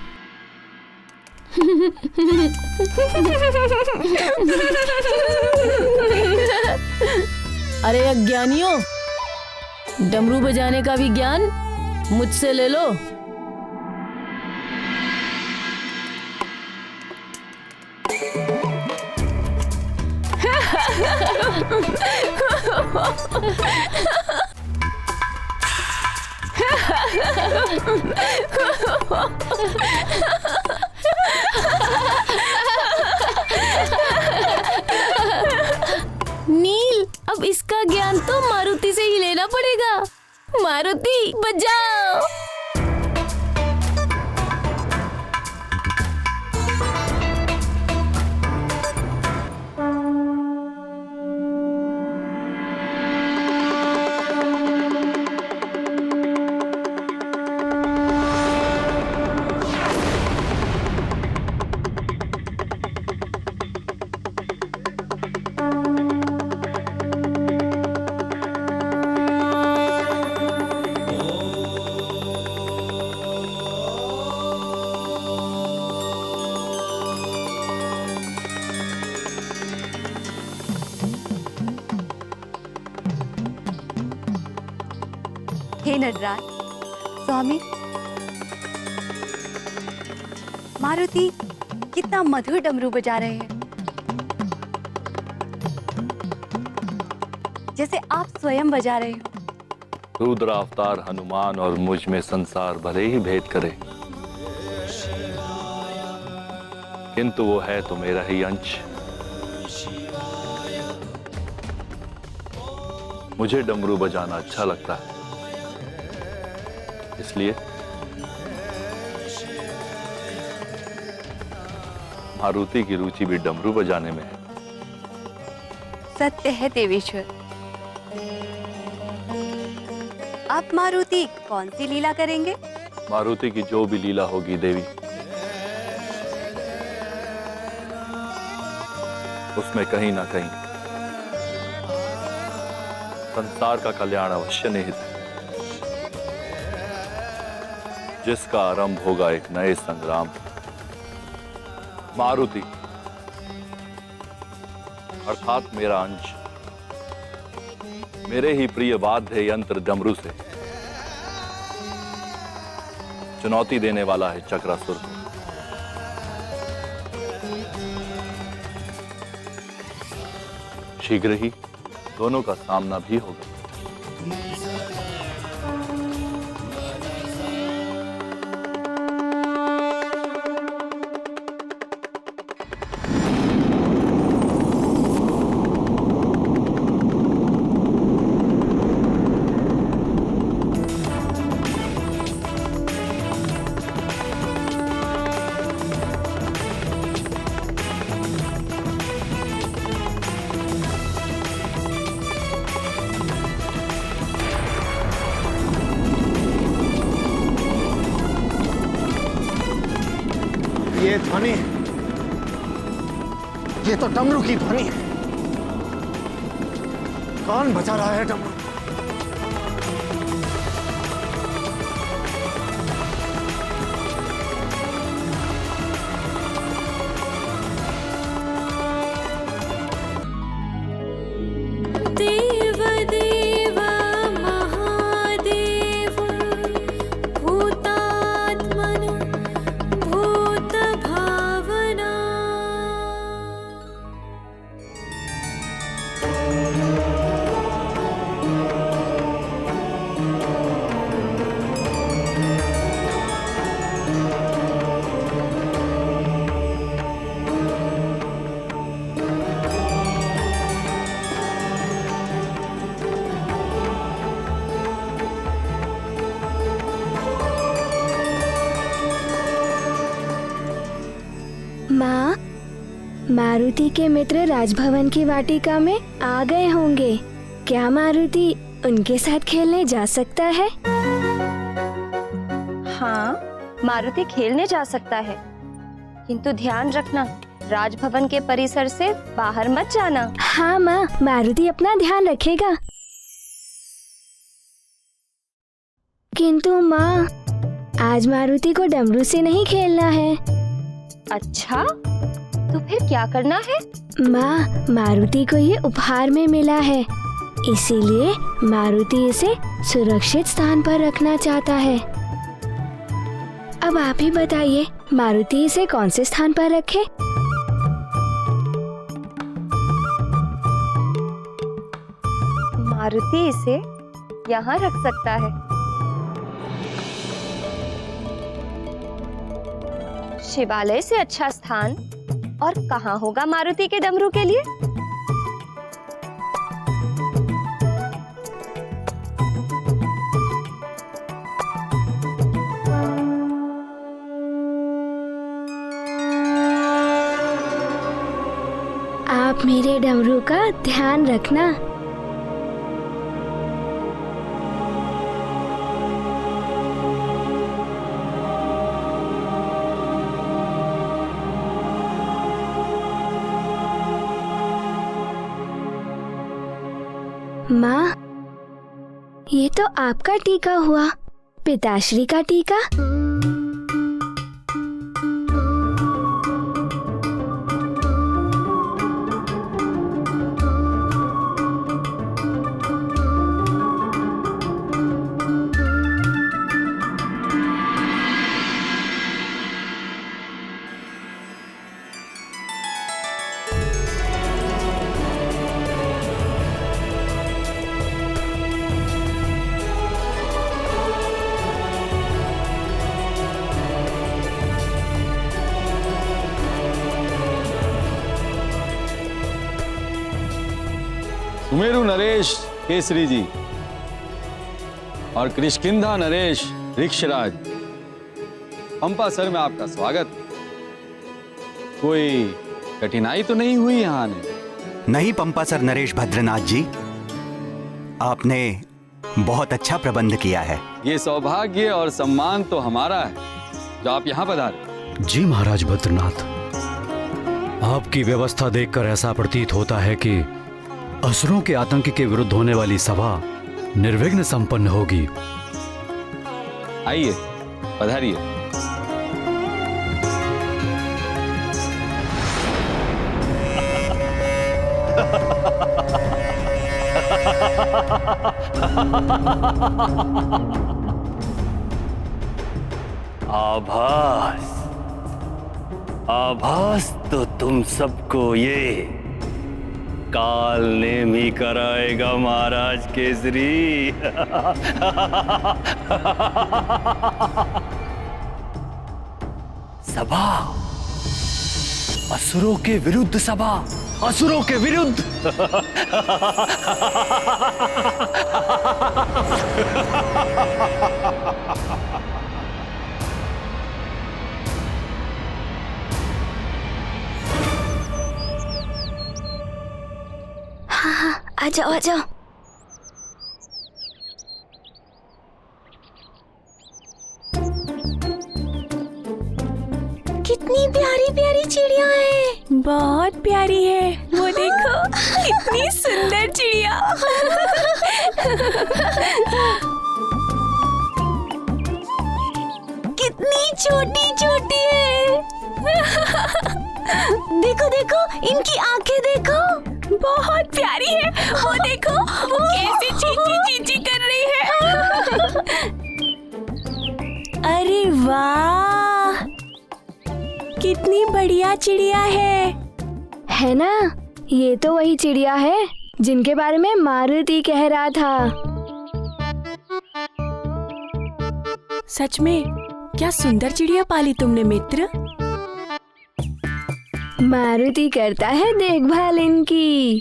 Speaker 9: अरे अज्ञानियों, डमरू बजाने का भी ज्ञान मुझसे ले लो।
Speaker 4: नील, अब इसका ज्ञान तो मारुति से ही लेना पड़ेगा। मारुति, बजाओ।
Speaker 14: हे नटराज, स्वामी, मारुति कितना मधुर डमरू बजा रहे हैं, जैसे आप स्वयं बजा रहे हो।
Speaker 15: रुद्र अवतार हनुमान और मुझ में संसार भले ही भेद करे, किंतु वो है तो मेरा ही अंश। मुझे डमरू बजाना अच्छा लगता है, इसलिए मारुति की रुचि भी डमरू बजाने में है।
Speaker 14: सत्य है देवेश्वर। आप मारुति कौन सी लीला करेंगे?
Speaker 15: मारुति की जो भी लीला होगी देवी, उसमें कहीं ना कहीं संसार का कल्याण अवश्य निहित है। जिसका आरंभ होगा एक नए संग्राम। मारुति अर्थात मेरा अंश मेरे ही प्रिय वाद्य यंत्र डमरू से चुनौती देने वाला है चक्रासुर को। शीघ्र ही दोनों का सामना भी होगा।
Speaker 11: ये ध्वनि, ये तो डमरू की ध्वनि है। कौन बजा रहा है डमरू?
Speaker 10: देव देव महादेव भूतात्मन भूत भावना। माँ, मारुति के मित्र राजभवन की वाटिका में आ गए होंगे। क्या मारुति उनके साथ खेलने जा सकता है?
Speaker 6: हाँ, मारुति खेलने जा सकता है, किंतु ध्यान रखना राजभवन के परिसर से बाहर मत जाना।
Speaker 10: हाँ माँ, मारुति अपना ध्यान रखेगा। किंतु माँ, आज मारुति को डमरू से नहीं खेलना है।
Speaker 6: अच्छा, तो फिर क्या करना है?
Speaker 10: माँ, मारुति को ये उपहार में मिला है, इसीलिए मारुति इसे सुरक्षित स्थान पर रखना चाहता है। अब आप ही बताइए, मारुति इसे कौन से स्थान पर रखे?
Speaker 6: मारुति इसे यहाँ रख सकता है। शिवालय से अच्छा स्थान और कहाँ होगा मारुति के डमरू के लिए?
Speaker 10: आप मेरे डमरू का ध्यान रखना। माँ, ये तो आपका टीका हुआ, पिताश्री का टीका।
Speaker 16: सुमेरु नरेश केसरी जी और कृष्किंधा नरेश ऋक्षराज, पंपा सर में आपका स्वागत। कोई कठिनाई तो नहीं हुई यहाँ आने?
Speaker 1: नहीं पंपा सर नरेश भद्रनाथ जी, आपने बहुत अच्छा प्रबंध किया है।
Speaker 16: ये सौभाग्य और सम्मान तो हमारा है जो आप यहाँ पधारे।
Speaker 7: जी महाराज भद्रनाथ, आपकी व्यवस्था देखकर ऐसा प्रतीत होता है कि असुरों के आतंक के विरुद्ध होने वाली सभा निर्विघ्न संपन्न होगी।
Speaker 16: आइए पधारिए।
Speaker 15: आभास, आभास तो तुम सबको ये काल नेम ही कराएगा महाराज केसरी। सभा, असुरों के विरुद्ध सभा, असुरों के विरुद्ध।
Speaker 10: हाँ, आ जाओ आ जाओ।
Speaker 8: कितनी प्यारी प्यारी चिड़िया है। बहुत प्यारी है। वो देखो कितनी सुंदर चिड़िया। कितनी छोटी छोटी है। देखो देखो इनकी आंखें देखो, बहुत प्यारी है। वो देखो वो कैसे चींची चींची कर रही है। अरे वाह, कितनी बढ़िया चिड़िया
Speaker 10: है ना? ये तो वही चिड़िया है जिनके बारे में मारुति कह रहा था।
Speaker 8: सच में क्या सुंदर चिड़िया पाली तुमने मित्र।
Speaker 10: मारुति करता है देखभाल इनकी।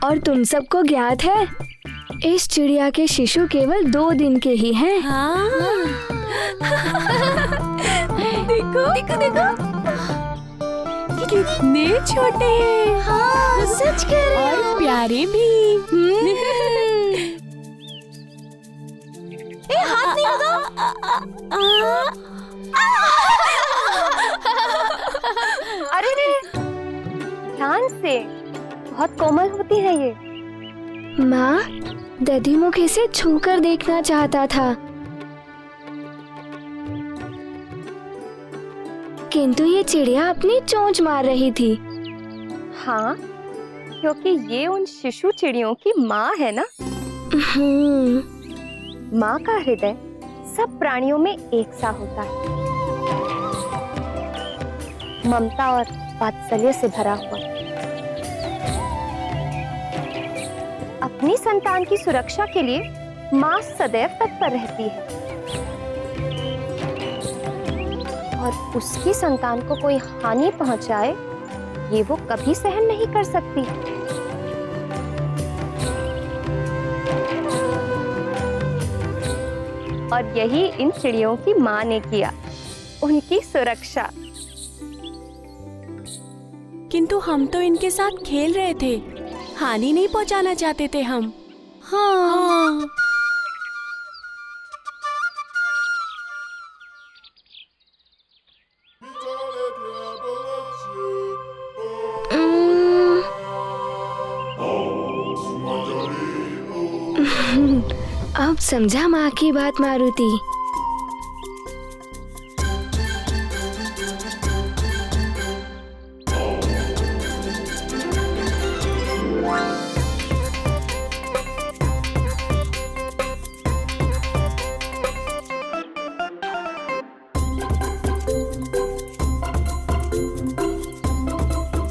Speaker 10: और तुम सबको ज्ञात है इस चिड़िया के शिशु केवल 2 दिन के ही हैं।
Speaker 8: हाँ। देखो देखो देखो कितने छोटे हैं।
Speaker 10: हाँ, सच कह रहे हैं।
Speaker 8: और प्यारे भी।
Speaker 10: हाथ नहीं लगा।
Speaker 6: अरे ध्यान से, बहुत कोमल होती है ये।
Speaker 10: माँ, दधिमुख इसे छूकर देखना चाहता था, किंतु ये चिड़िया अपनी चोंच मार रही थी।
Speaker 6: हाँ, क्योंकि ये उन शिशु चिड़ियों की माँ है ना। माँ का हृदय सब प्राणियों में एक सा होता है, ममता और वात्सल्य से भरा हुआ। अपनी संतान की सुरक्षा के लिए माँ सदैव तत्पर रहती है और उसकी संतान को कोई हानि पहुंचाए ये वो कभी सहन नहीं कर सकती। और यही इन चिड़ियों की माँ ने किया, उनकी सुरक्षा।
Speaker 8: किंतु हम तो इनके साथ खेल रहे थे, हानि नहीं पहुंचाना चाहते थे हम। हाँ।
Speaker 10: अब समझा माँ की बात मारुति।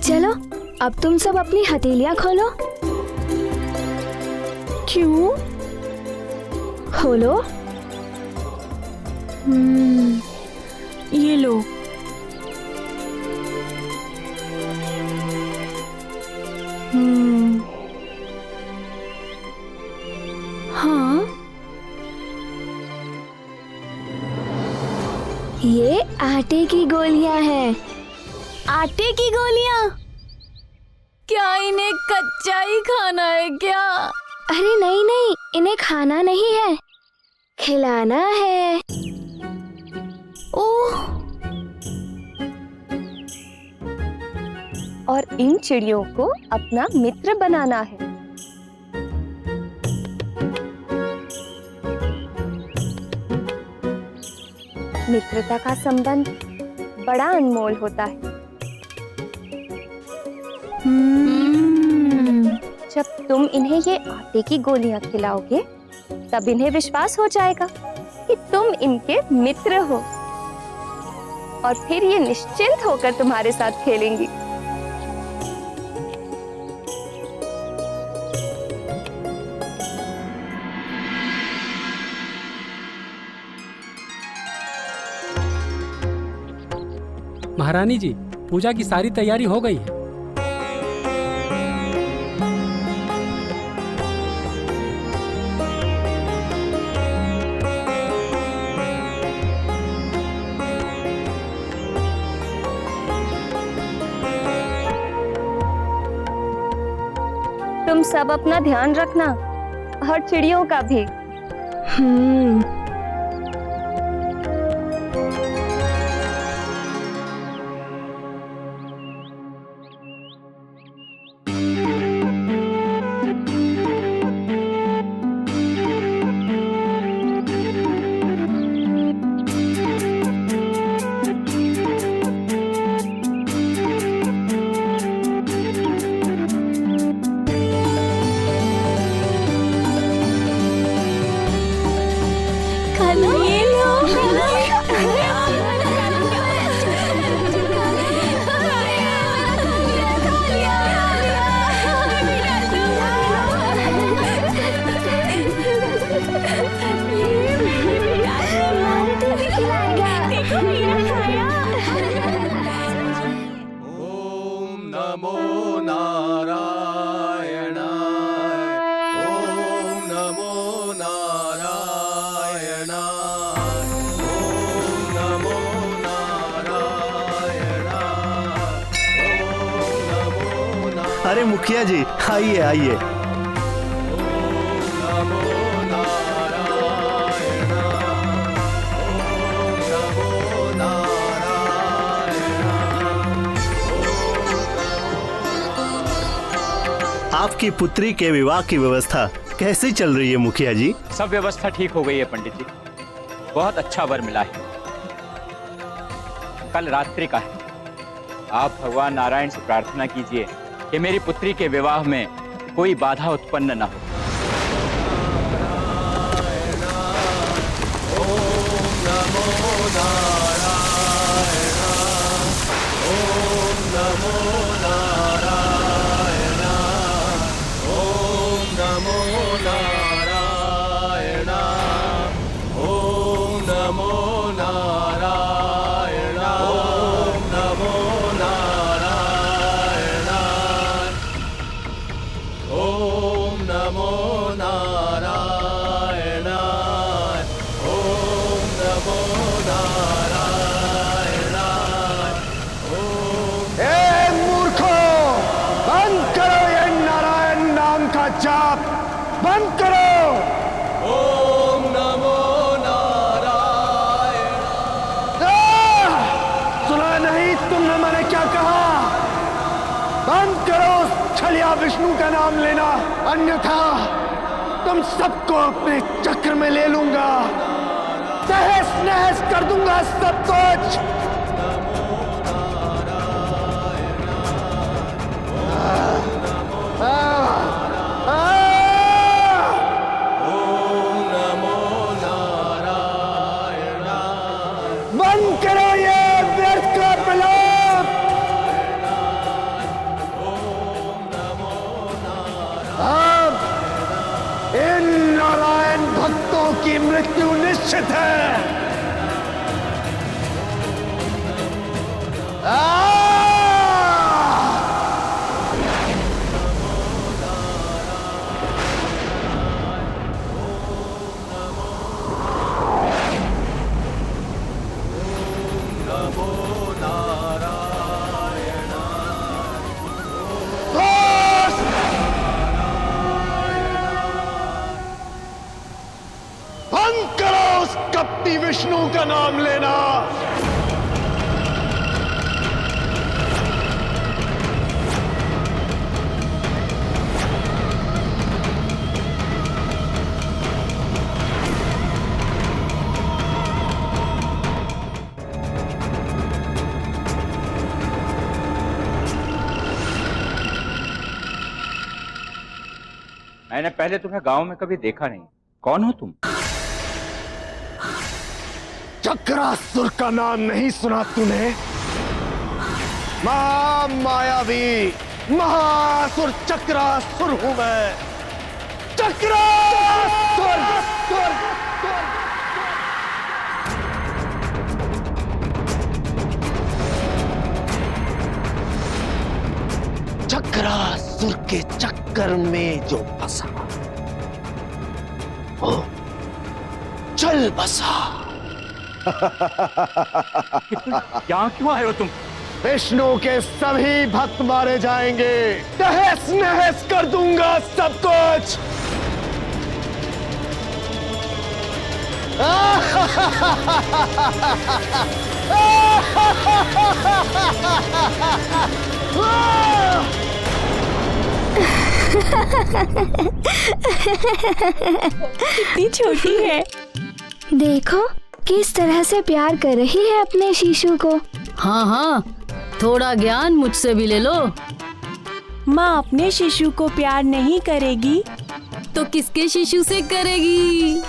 Speaker 10: चलो अब तुम सब अपनी हथेलियां खोलो।
Speaker 8: क्यों?
Speaker 10: खोलो।
Speaker 8: ये लो। हाँ,
Speaker 10: ये आटे की गोलियां हैं।
Speaker 4: आटे की गोलियां? क्या इन्हें कच्चा ही खाना है क्या?
Speaker 10: अरे नहीं नहीं, इन्हें खाना नहीं है, खिलाना है।
Speaker 4: ओह,
Speaker 6: और इन चिड़ियों को अपना मित्र बनाना है। मित्रता का संबंध बड़ा अनमोल होता है। जब तुम इन्हें ये आटे की गोलियां खिलाओगे तब इन्हें विश्वास हो जाएगा कि तुम इनके मित्र हो और फिर ये निश्चिंत होकर तुम्हारे साथ खेलेंगी।
Speaker 17: महारानी जी, पूजा की सारी तैयारी हो गई है।
Speaker 6: तुम सब अपना ध्यान रखना और चिड़ियों का भी।
Speaker 18: अरे मुखिया जी, आइए आइए। आपकी पुत्री के विवाह की व्यवस्था कैसे चल रही है मुखिया जी?
Speaker 19: सब व्यवस्था ठीक हो गई है पंडित जी, बहुत अच्छा वर मिला है। कल रात्रि का है। आप भगवान नारायण से प्रार्थना कीजिए कि मेरी पुत्री के विवाह में कोई बाधा उत्पन्न न हो।
Speaker 11: जाप बंद करो। ओम नमो नारायण। सुना नहीं तुमने मैंने क्या कहा? बंद करो छलिया विष्णु का नाम लेना, अन्यथा तुम सबको अपने चक्र में ले लूंगा, तहस नहस कर दूंगा सब कुछ। बंद करो ये व्यर्थ का प्रलोभ। अब इन नारायण भक्तों की मृत्यु निश्चित है। बंद करो उस कपटी विष्णु का नाम लेना।
Speaker 19: मैंने पहले तुम्हें गांव में कभी देखा नहीं। कौन हो तुम?
Speaker 11: चक्रासुर का नाम नहीं सुना तूने? महामायावी महासुर चक्रासुर हूं मैं। चक्रासुर। चक्रासुर के चक्कर में जो फंसा वो चल बसा।
Speaker 19: यहाँ क्यों आए हो तुम?
Speaker 11: विष्णु के सभी भक्त मारे जाएंगे। तहस नहस कर दूंगा सब कुछ।
Speaker 10: कितनी छोटी है। देखो किस तरह से प्यार कर रही है अपने शीशु को।
Speaker 9: हाँ हाँ, थोड़ा ज्ञान मुझसे भी ले लो।
Speaker 8: माँ अपने शिशु को प्यार नहीं करेगी
Speaker 9: तो किसके शिशु से करेगी?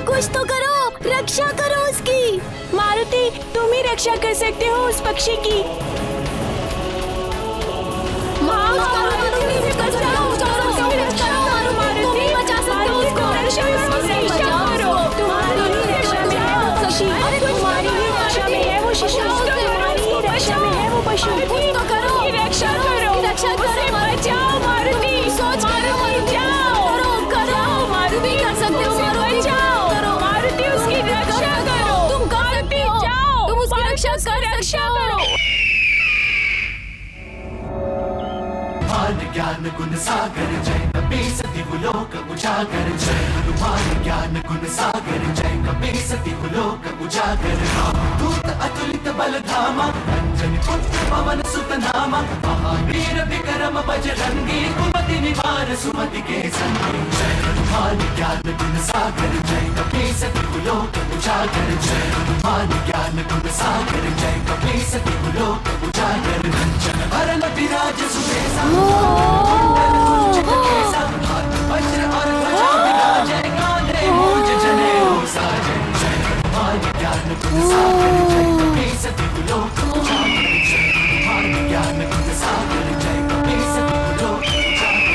Speaker 10: कुछ तो करो, रक्षा करो उसकी।
Speaker 8: मारुति, तुम ही रक्षा कर सकते हो उस पक्षी की।
Speaker 20: ज्ञान गुण सागर जय कपीसति लोक उजागर जय हनुमान ज्ञान गुण सागर जय कपीसति लोक उजागर दूत अतुलित बल धामा अंजनी पुत्र पवन सुत नामा महावीर विक्रम बजरंगी कुमति निवार सुमति के संगी जय हनुमान ज्ञान गुण सागर जय कपीस तिहु लोक उजागर जय हनुमान ज्ञान गुण सागर जय कपीस तिहु लोक उजागर कंचन बरन विराज सुबेसा कुंडल कुंचित केसा हाथ वज्र और ध्वजा विराजै कांधे मूंज जनेऊ साजै जय हनुमान ज्ञान गुण सागर जय कपीस तिहु लोक उजागर जय हनुमान ज्ञान गुण सागर जय कपीस तिहु लोक उजागर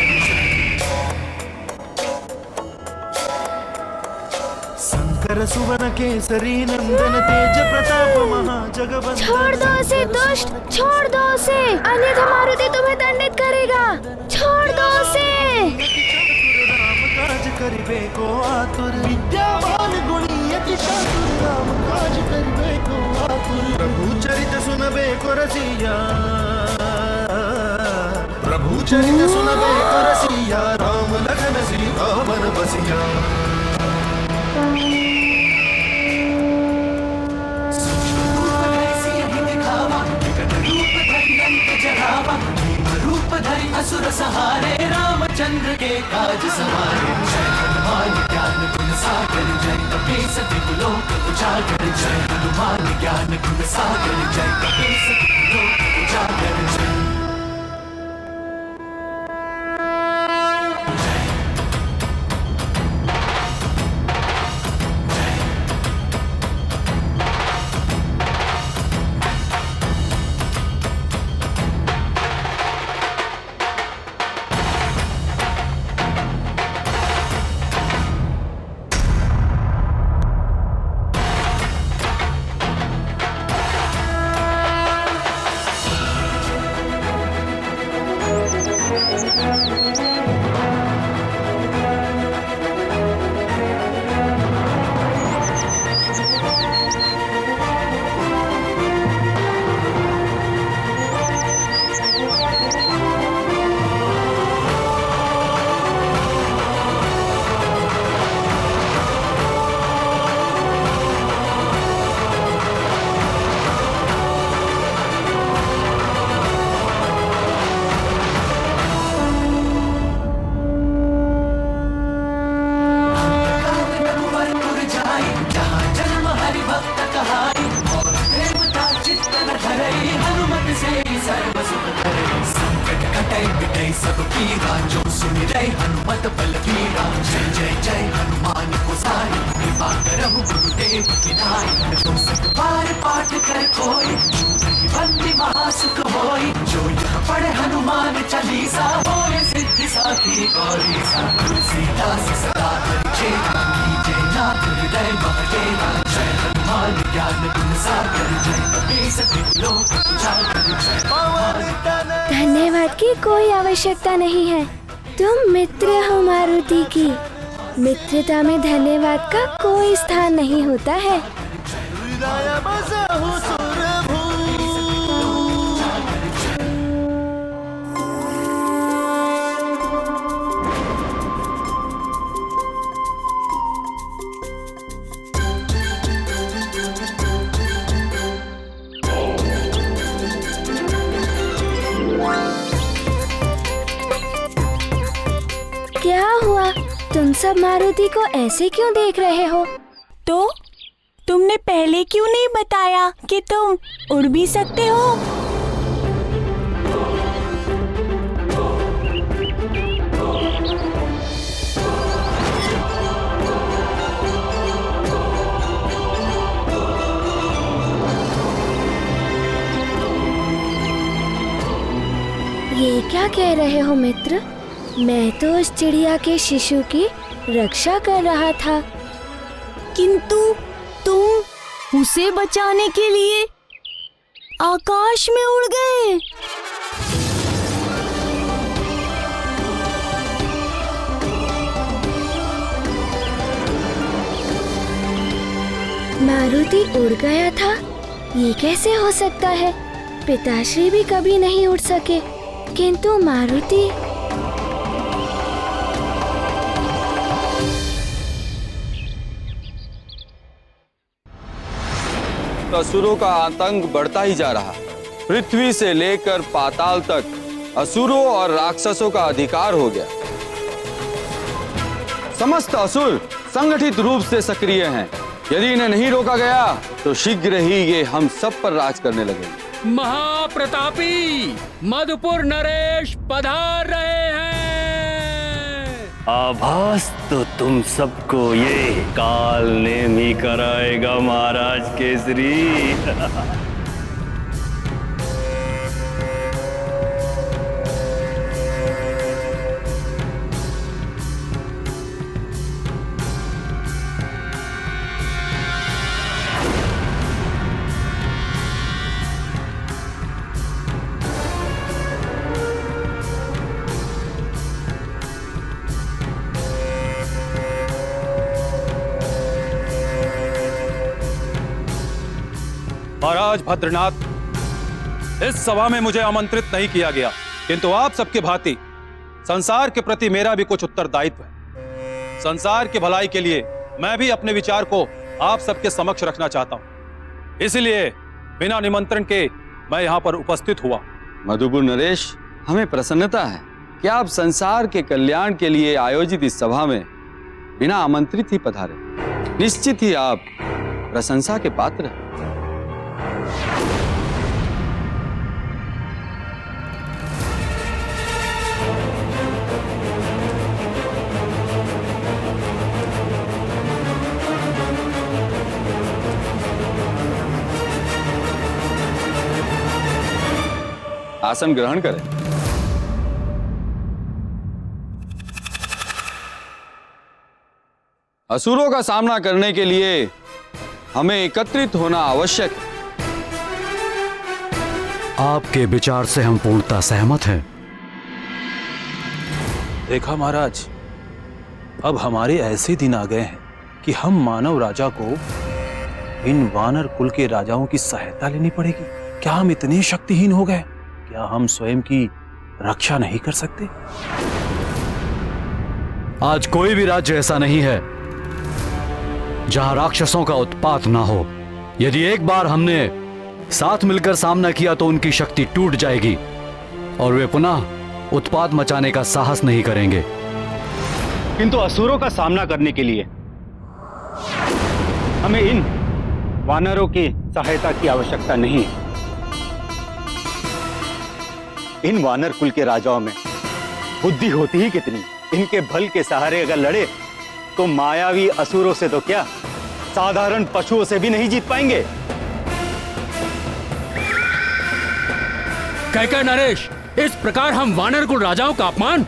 Speaker 21: शंकर सुवन केसरी नंदन तेज प्रताप महाजगवंदन।
Speaker 10: छोड़ दो उसे दुष्ट, छोड़ दो उसे, अन्यथा मारुति तुम्हें दंडित करेगा। छोड़ दो उसे।
Speaker 21: राम काज करिबे को आतुर विद्यावान गुणी अति चातुर राम काज करिबे को आतुर प्रभु चरित सुनबे को रसिया प्रभु चरित सुनबे को रसिया राम लखन सीता मन बसिया।
Speaker 20: रूप धरि असुर सहारे रामचंद्र के काज सवारे जय हनुमान ज्ञान गुण सागर जय कपीस तिहु लोक उजागर जय हनुमान ज्ञान गुण सागर जय कपीस तिहु लोक उजागर जय
Speaker 10: धन्यवाद की कोई आवश्यकता नहीं है। तुम मित्र हो मारुति की। मित्रता में धन्यवाद का कोई स्थान नहीं होता है। क्या हुआ? तुम सब मारुति को ऐसे क्यों देख रहे हो?
Speaker 8: तो तुमने पहले क्यों नहीं बताया कि तुम उड़ भी सकते हो?
Speaker 10: ये क्या कह रहे हो मित्र? मैं तो उस चिड़िया के शिशु की रक्षा कर रहा था।
Speaker 8: किंतु तुम उसे बचाने के लिए आकाश में उड़ गए।
Speaker 10: मारुति उड़ गया था? ये कैसे हो सकता है? पिताश्री भी कभी नहीं उड़ सके, किंतु मारुति।
Speaker 16: असुरों का आतंक बढ़ता ही जा रहा। पृथ्वी से लेकर पाताल तक असुरों और राक्षसों का अधिकार हो गया। समस्त असुर संगठित रूप से सक्रिय हैं। यदि इन्हें नहीं रोका गया तो शीघ्र ही ये हम सब पर राज करने लगेंगे।
Speaker 17: महाप्रतापी मधुपुर नरेश पधार रहे हैं।
Speaker 7: आभास तो तुम सबको ये काल नेम ही कराएगा महाराज केसरी।
Speaker 3: महाराज भद्रनाथ, इस सभा में मुझे आमंत्रित नहीं किया गया, किंतु आप सबके भांति संसार के प्रति मेरा भी कुछ उत्तरदायित्व है। संसार की भलाई के लिए मैं भी अपने विचार को आप सबके समक्ष रखना चाहता हूं, इसलिए बिना निमंत्रण के मैं यहाँ पर उपस्थित हुआ।
Speaker 16: मधुपुर नरेश, हमें प्रसन्नता है कि आप संसार के कल्याण के लिए आयोजित इस सभा में बिना आमंत्रित ही पधारे। निश्चित ही आप प्रशंसा के पात्र हैं। आसन ग्रहण करें। असुरों का सामना करने के लिए हमें एकत्रित होना आवश्यक है।
Speaker 7: आपके विचार से हम पूर्णतः सहमत हैं।
Speaker 3: देखा महाराज, अब हमारे ऐसे दिन आ गए हैं कि हम मानव राजा को इन वानर कुल के राजाओं की सहायता लेनी पड़ेगी। क्या हम इतने शक्तिहीन हो गए? क्या हम स्वयं की रक्षा नहीं कर सकते?
Speaker 7: आज कोई भी राज्य ऐसा नहीं है जहां राक्षसों का उत्पात ना हो। यदि एक बार हमने साथ मिलकर सामना किया तो उनकी शक्ति टूट जाएगी और वे पुनः उत्पात मचाने का साहस नहीं करेंगे।
Speaker 18: किंतु असुरों का सामना करने के लिए हमें इन वानरों की सहायता की आवश्यकता नहीं है। इन वानर कुल के राजाओं में बुद्धि होती ही कितनी। इनके बल के सहारे अगर लड़े तो मायावी असुरों से तो क्या, साधारण पशुओं से भी नहीं जीत पाएंगे।
Speaker 17: कहकर नरेश, इस प्रकार हम वानर कुल राजाओं का अपमान।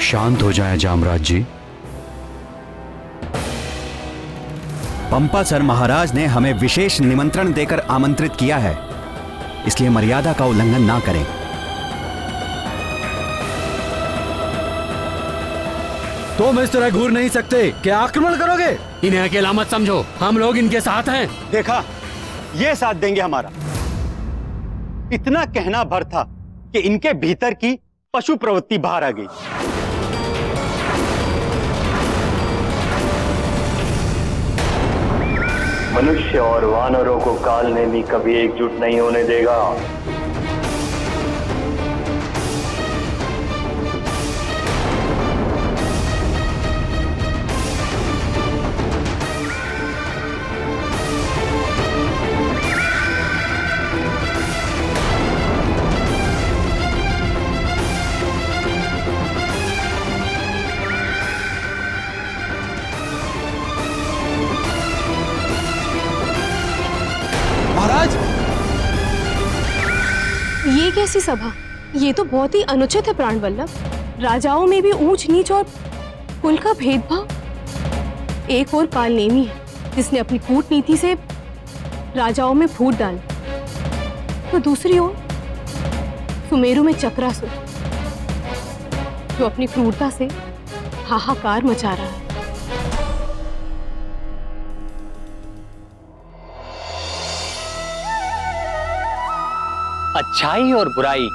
Speaker 7: शांत हो जाएं जामराज जी।
Speaker 1: पंपासर महाराज ने हमें विशेष निमंत्रण देकर आमंत्रित किया है, इसलिए मर्यादा का उल्लंघन ना करें।
Speaker 17: तुम इस तरह घूर नहीं सकते। क्या आक्रमण करोगे? इन्हें अकेला मत समझो, हम लोग इनके साथ हैं।
Speaker 18: देखा, ये साथ देंगे हमारा। इतना कहना भर था कि इनके भीतर की पशु प्रवृत्ति बाहर आ गई।
Speaker 7: मनुष्य और वानरों को काल ने भी कभी एकजुट नहीं होने देगा।
Speaker 8: ये कैसी सभा? ये तो बहुत ही अनुचित है प्राणवल्लभ। राजाओं में भी ऊंच नीच और कुल का भेदभाव। एक और कालनेमी है जिसने अपनी कूटनीति से राजाओं में फूट डाली, तो दूसरी ओर सुमेरु में चक्रासुर जो अपनी क्रूरता से हाहाकार मचा रहा है।
Speaker 22: अच्छाई और बुराई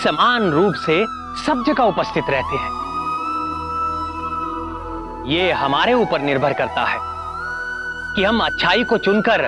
Speaker 22: समान रूप से सब जगह उपस्थित रहते हैं। ये हमारे ऊपर निर्भर करता है कि हम अच्छाई को चुनकर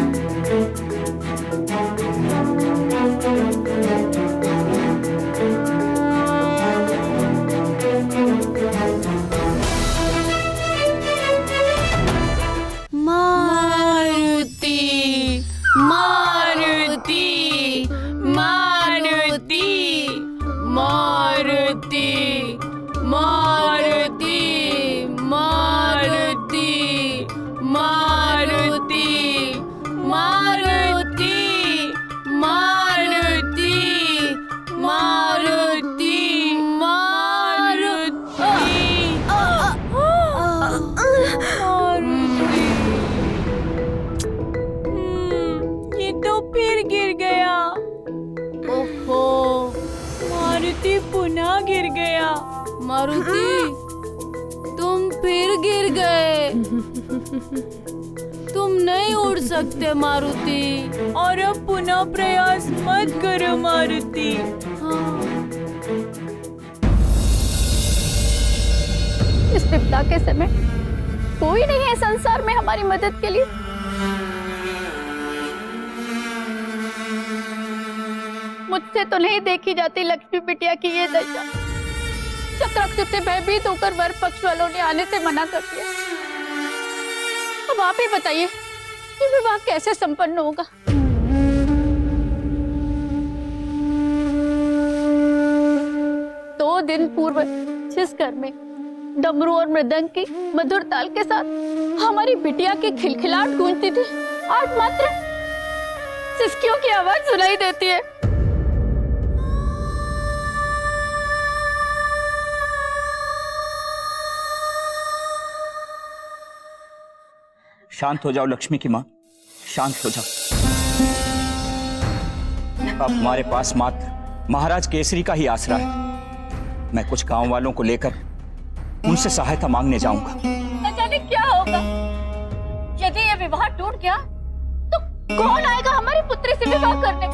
Speaker 8: गिर गया।
Speaker 9: मारुति, तुम फिर गिर गए। तुम नहीं उड़ सकते मारुति।
Speaker 8: और अब पुनः प्रयास मत करो मारुति।
Speaker 2: इस विपदा के समय कोई नहीं है संसार में हमारी मदद के लिए। मुझसे तो नहीं देखी जाती लक्ष्मी बिटिया की ये दशा। चक्रासुर से भयभीत होकर वर पक्ष वालों ने आने से मना कर दिया। अब आप ही बताइए कि विवाह कैसे संपन्न होगा। 2 दिन पूर्व जिस घर में डमरू और मृदंग की मधुर ताल के साथ हमारी बिटिया की खिलखिलाहट गूंजती थी, आज मात्र सिसकियों की आवाज सुनाई देती है।
Speaker 19: शांत हो जाओ लक्ष्मी की माँ, शांत हो जाओ। अब हमारे पास मात्र महाराज केसरी का ही आसरा है। मैं कुछ गांव वालों को लेकर उनसे सहायता मांगने जाऊंगा।
Speaker 2: न जाने क्या होगा। यदि ये विवाह टूट गया तो कौन आएगा हमारी पुत्री से विवाह करने?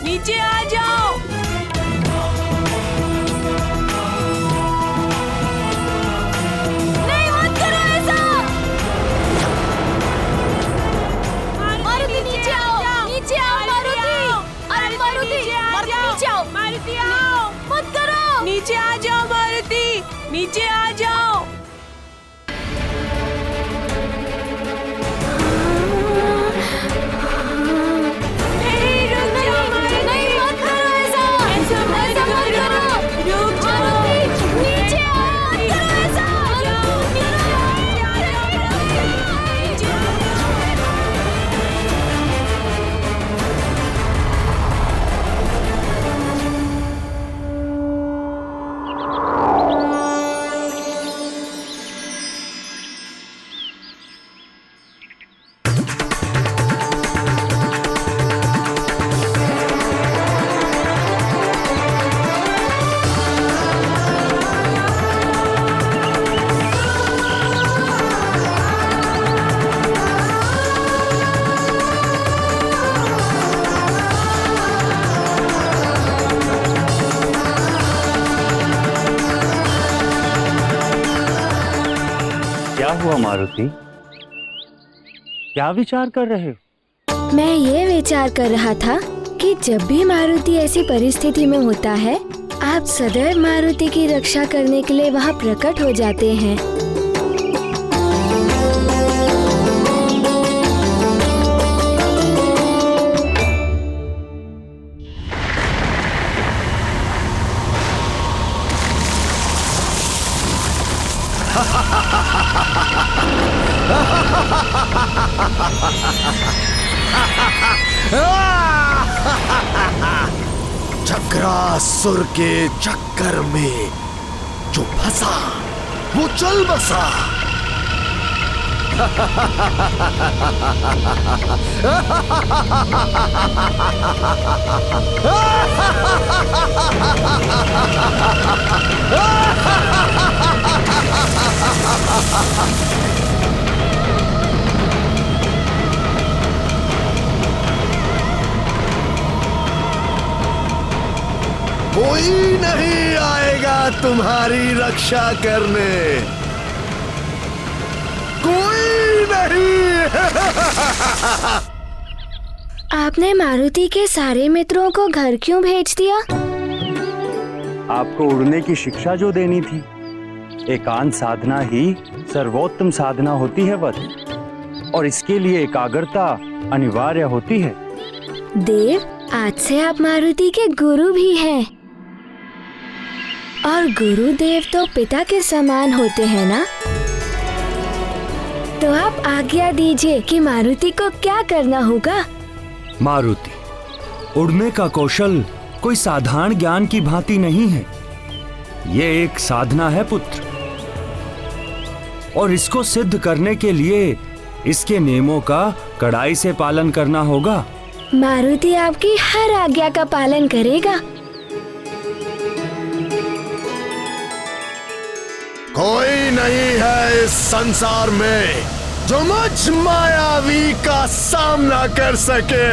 Speaker 8: नीचे आ जाओ।
Speaker 4: नहीं, मत करो ऐसा। मारुति नीचे आओ, नीचे आओ मारुति। अरे मारुति, नीचे आओ।
Speaker 8: मारुति आओ,
Speaker 4: मत करो।
Speaker 8: नीचे आ जाओ मारुति, नीचे आ जाओ।
Speaker 18: क्या हुआ मारुति? क्या विचार कर रहे हो?
Speaker 10: मैं ये विचार कर रहा था कि जब भी मारुति ऐसी परिस्थिति में होता है, आप सदैव मारुति की रक्षा करने के लिए वहाँ प्रकट हो जाते हैं।
Speaker 11: चक्रासुर के चक्कर में जो फंसा वो चल बसा। कोई नहीं आएगा तुम्हारी रक्षा करने, कोई नहीं।
Speaker 10: आपने मारुति के सारे मित्रों को घर क्यों भेज दिया?
Speaker 18: आपको उड़ने की शिक्षा जो देनी थी। एकांत साधना ही सर्वोत्तम साधना होती है वत्स, और इसके लिए एकाग्रता अनिवार्य होती है।
Speaker 10: देव, आज से आप मारुति के गुरु भी हैं। और गुरुदेव तो पिता के समान होते हैं ना? तो आप आज्ञा दीजिए कि मारुति को क्या करना होगा।
Speaker 5: मारुति, उड़ने का कौशल कोई साधारण ज्ञान की भांति नहीं है। ये एक साधना है पुत्र, और इसको सिद्ध करने के लिए इसके नियमों का कड़ाई से पालन करना होगा।
Speaker 10: मारुति आपकी हर आज्ञा का पालन करेगा।
Speaker 11: कोई नहीं है इस संसार में जो मुझ मायावी का सामना कर सके।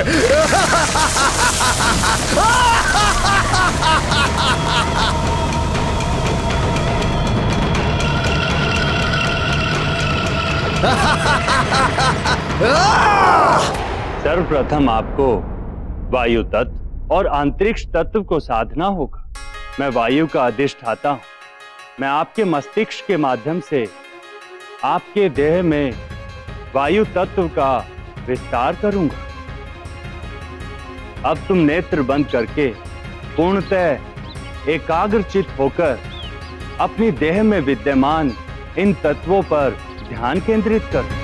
Speaker 18: सर्वप्रथम आपको वायु तत्व और अंतरिक्ष तत्व को साधना होगा। मैं वायु का अधिष्ठाता हूँ। मैं आपके मस्तिष्क के माध्यम से आपके देह में वायु तत्व का विस्तार करूंगा। अब तुम नेत्र बंद करके पूर्णतः एकाग्रचित होकर अपनी देह में विद्यमान इन तत्वों पर ध्यान केंद्रित करो।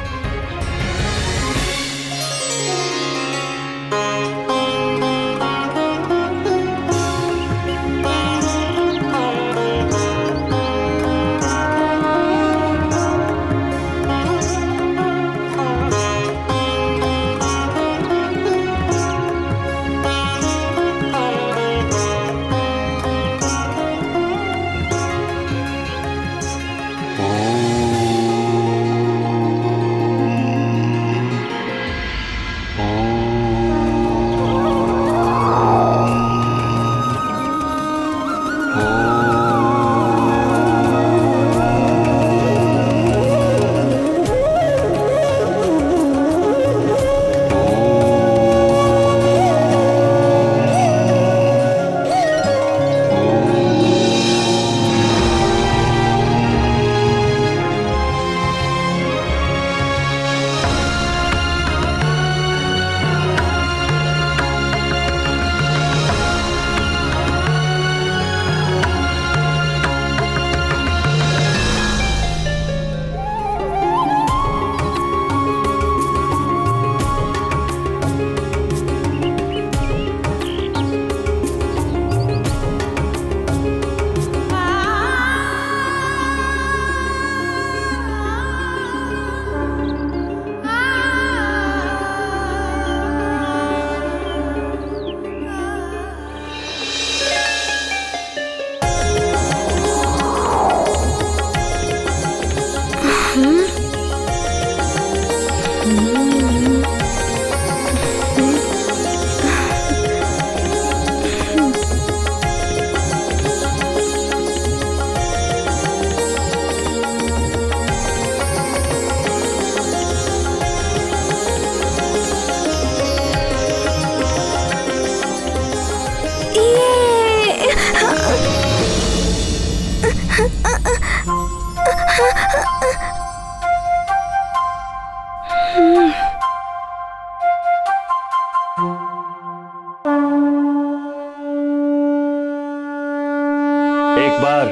Speaker 18: एक बार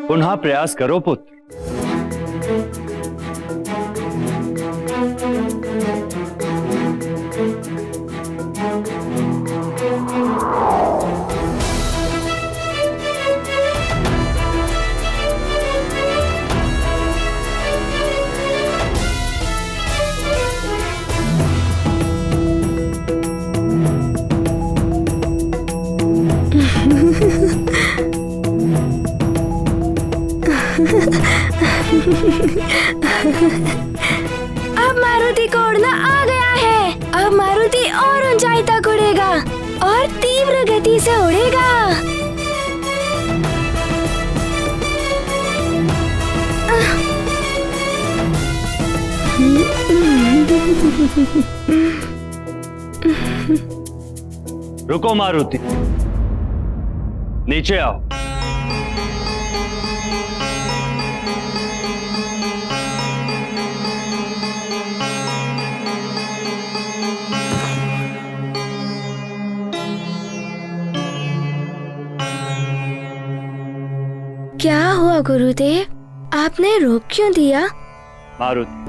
Speaker 18: पुनः प्रयास करो पुत्र।
Speaker 10: अब मारुति को उड़ना आ गया है। अब मारुति और ऊंचाई तक उड़ेगा और तीव्र गति से उड़ेगा।
Speaker 7: रुको मारुति, नीचे आओ।
Speaker 10: क्या हुआ गुरुदेव, आपने रोक क्यों दिया?
Speaker 7: मारुति,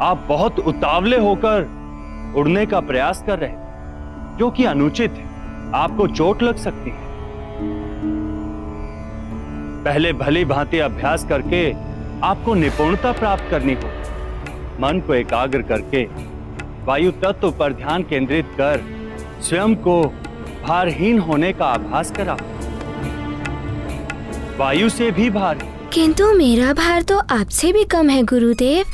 Speaker 7: आप बहुत उतावले होकर उड़ने का प्रयास कर रहे हैं, जो कि अनुचित है। आपको चोट लग सकती है। पहले भली भांति अभ्यास करके आपको निपुणता प्राप्त करनी हो। मन को एकाग्र करके वायु तत्व पर ध्यान केंद्रित कर स्वयं को भारहीन होने का आभास करा। वायु से भी भारी।
Speaker 10: किंतु मेरा भार तो आपसे भी कम है गुरुदेव।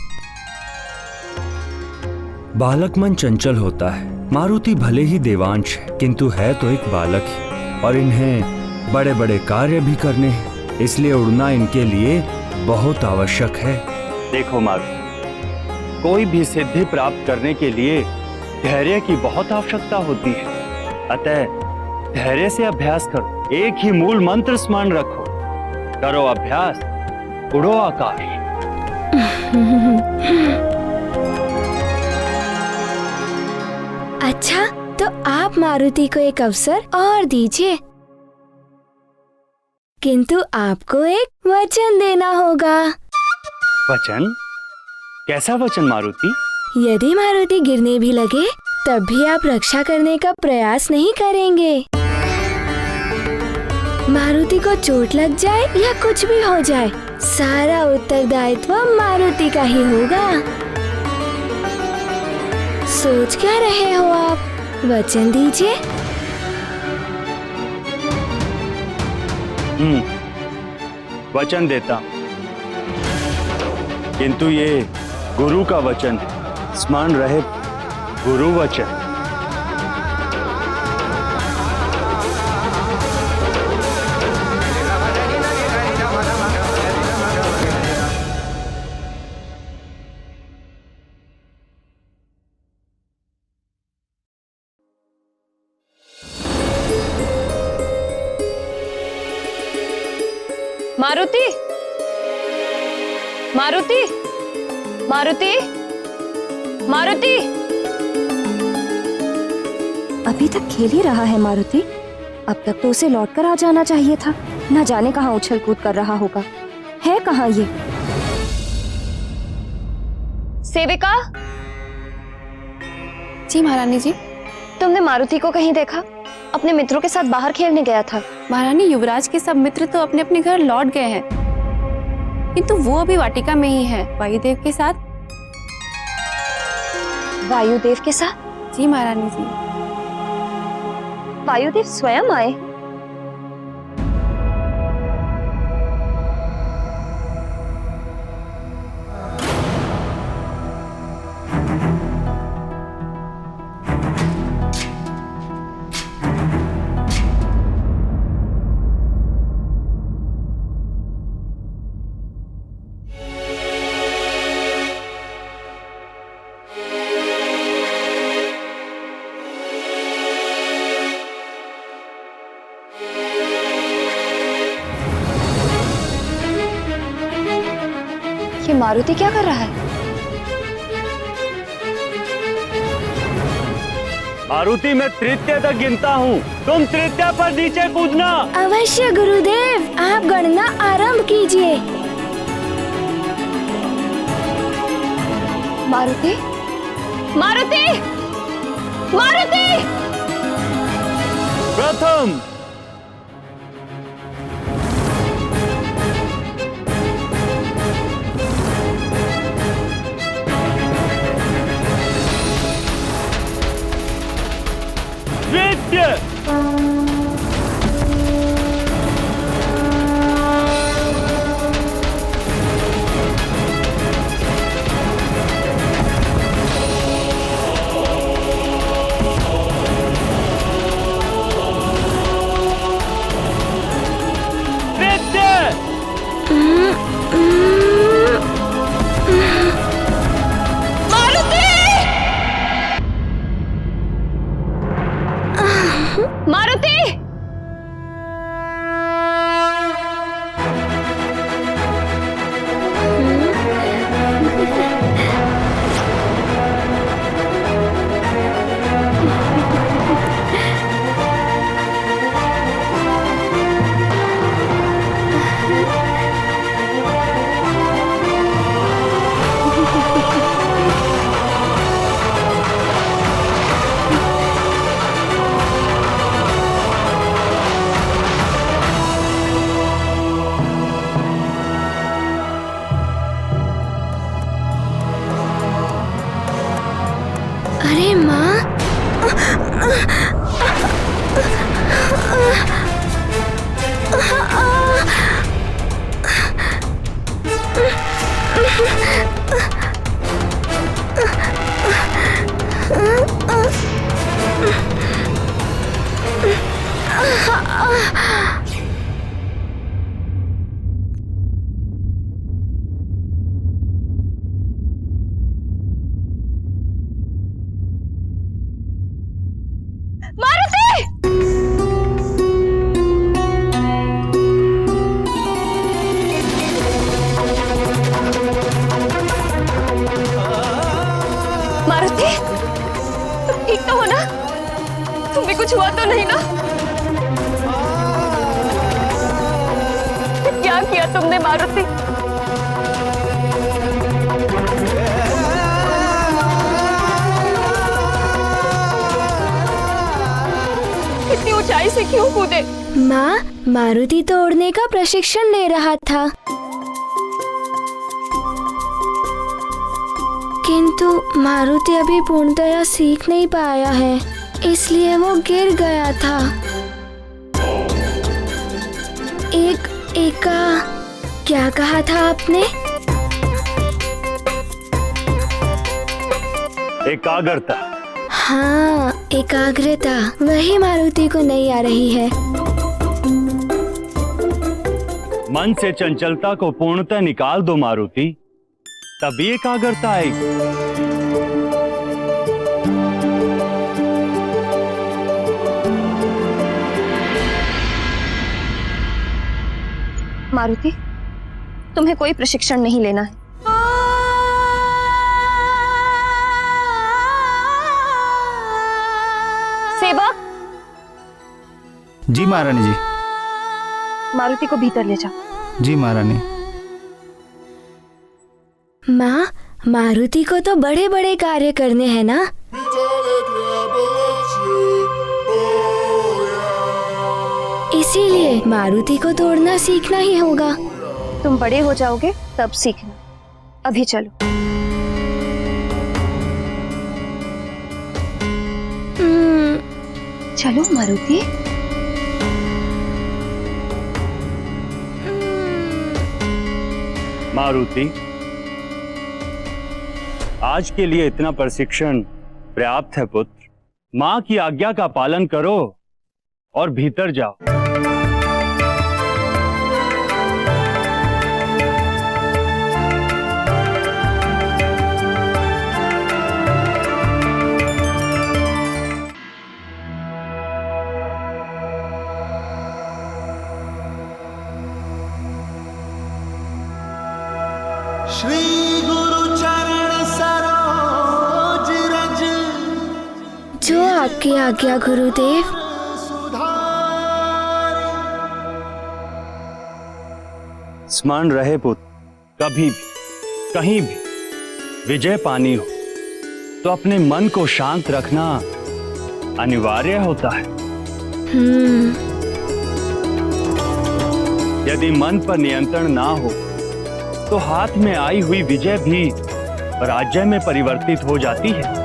Speaker 5: बालक मन चंचल होता है। मारुति भले ही देवांश है, किंतु है तो एक बालक ही, और इन्हें बड़े बड़े कार्य भी करने हैं, इसलिए उड़ना इनके लिए बहुत आवश्यक है।
Speaker 7: देखो मारुति, कोई भी सिद्धि प्राप्त करने के लिए धैर्य की बहुत आवश्यकता होती है। अतः धैर्य से अभ्यास करो। एक ही मूल मंत्र स्मरण रखो। करो अभ्यास, उड़ो आकाश।
Speaker 10: अच्छा, तो आप मारुति को एक अवसर और दीजिए, किंतु आपको एक वचन देना होगा।
Speaker 7: वचन? कैसा वचन मारुति?
Speaker 10: यदि मारुति गिरने भी लगे तब भी आप रक्षा करने का प्रयास नहीं करेंगे। मारुति को चोट लग जाए या कुछ भी हो जाए, सारा उत्तरदायित्व मारुति का ही होगा। सोच क्या रहे हो आप? वचन दीजिए।
Speaker 7: वचन देता, किंतु ये गुरु का वचन है। स्मरण रहे, गुरु वचन।
Speaker 6: मारुति, मारुति, मारुति, मारुति।
Speaker 12: अभी तक खेल ही रहा है मारुति। अब तक तो उसे लौटकर आ जाना चाहिए था। न जाने कहाँ उछल कूद कर रहा होगा। है कहाँ ये?
Speaker 6: सेविका।
Speaker 12: जी महारानी जी।
Speaker 6: तुमने मारुति को कहीं देखा? अपने मित्रों के साथ बाहर खेलने गया था।
Speaker 12: महारानी, युवराज के सब मित्र तो अपने अपने घर लौट गए हैं, किंतु वो अभी वाटिका में ही है, वायुदेव के साथ।
Speaker 6: वायुदेव के साथ?
Speaker 12: जी महारानी जी।
Speaker 6: वायुदेव स्वयं आए? ये मारुति क्या कर रहा है?
Speaker 7: मारुति, मैं तृतीय तक गिनता हूँ, तुम तृतीय पर नीचे कूदना।
Speaker 10: अवश्य गुरुदेव, आप गणना आरंभ कीजिए।
Speaker 6: मारुति, मारुति, मारुति।
Speaker 7: प्रथम, द्वितीय,
Speaker 6: मारुति! मारुति!
Speaker 10: अरे माँ,
Speaker 6: मारुति, तुम ठीक तो हो ना? तुम्हें कुछ हुआ तो नहीं ना? क्या किया तुमने मारुति? इतनी ऊंचाई से क्यों कूदे?
Speaker 10: माँ, मारुति तो उड़ने का प्रशिक्षण ले रहा था, किंतु मारुति अभी पूर्णतया सीख नहीं पाया है, इसलिए वो गिर गया था। एका क्या कहा था आपने?
Speaker 18: एकाग्रता।
Speaker 10: हाँ, एकाग्रता, वही मारुति को नहीं आ रही है।
Speaker 18: मन से चंचलता को पूर्णतः निकाल दो मारुति, तभी एकाग्रता आएगी।
Speaker 6: मारुति, तुम्हें कोई प्रशिक्षण नहीं लेना है। सेवक!
Speaker 13: जी महारानी जी।
Speaker 6: मारुति को भीतर ले जाओ।
Speaker 13: जी महारानी।
Speaker 10: माँ, मारुति को तो बड़े बड़े कार्य करने हैं ना? इसीलिए मारुति को तोड़ना सीखना ही होगा।
Speaker 6: तुम बड़े हो जाओगे तब सीखना, अभी चलो। चलो मारुति।
Speaker 18: मारुति, आज के लिए इतना प्रशिक्षण पर्याप्त है पुत्र। माँ की आज्ञा का पालन करो और भीतर जाओ।
Speaker 21: श्री गुरु चरण सरोज रज।
Speaker 10: जो आपकी आज्ञा गुरुदेव।
Speaker 18: स्मरण रहे पुत्र, कभी भी कहीं भी विजय पानी हो तो अपने मन को शांत रखना अनिवार्य होता है। यदि मन पर नियंत्रण ना हो तो हाथ में आई हुई विजय भी पराजय में परिवर्तित हो जाती है।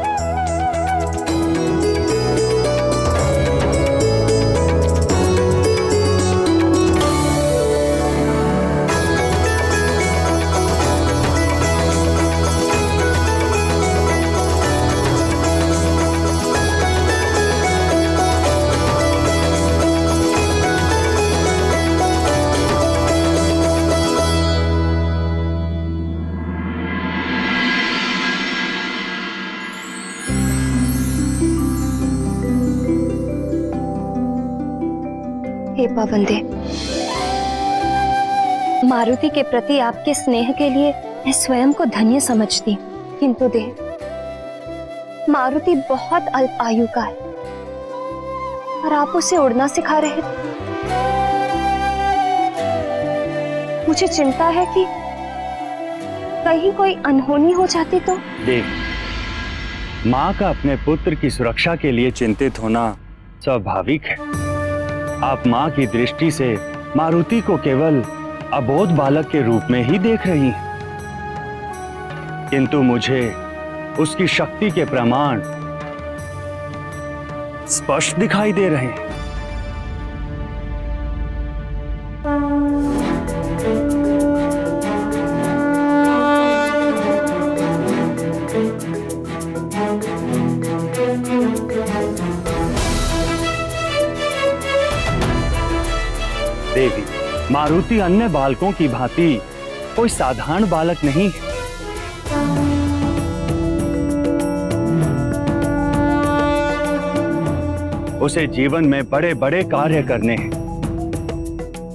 Speaker 6: हे पवन देव, मारुति के प्रति आपके स्नेह के लिए मैं स्वयं को धन्य समझती हूँ, किंतु देव, मारुति बहुत अल्प आयु का है और आप उसे उड़ना सिखा रहे थे। मुझे चिंता है कि कहीं कोई अनहोनी हो जाती तो।
Speaker 5: देव, माँ का अपने पुत्र की सुरक्षा के लिए चिंतित होना स्वाभाविक है। आप माँ की दृष्टि से मारुति को केवल अबोध बालक के रूप में ही देख रही हैं, किंतु मुझे उसकी शक्ति के प्रमाण स्पष्ट दिखाई दे रहे हैं। देवी, मारुति अन्य बालकों की भांति कोई साधारण बालक नहीं है। उसे जीवन में बड़े बड़े कार्य करने हैं,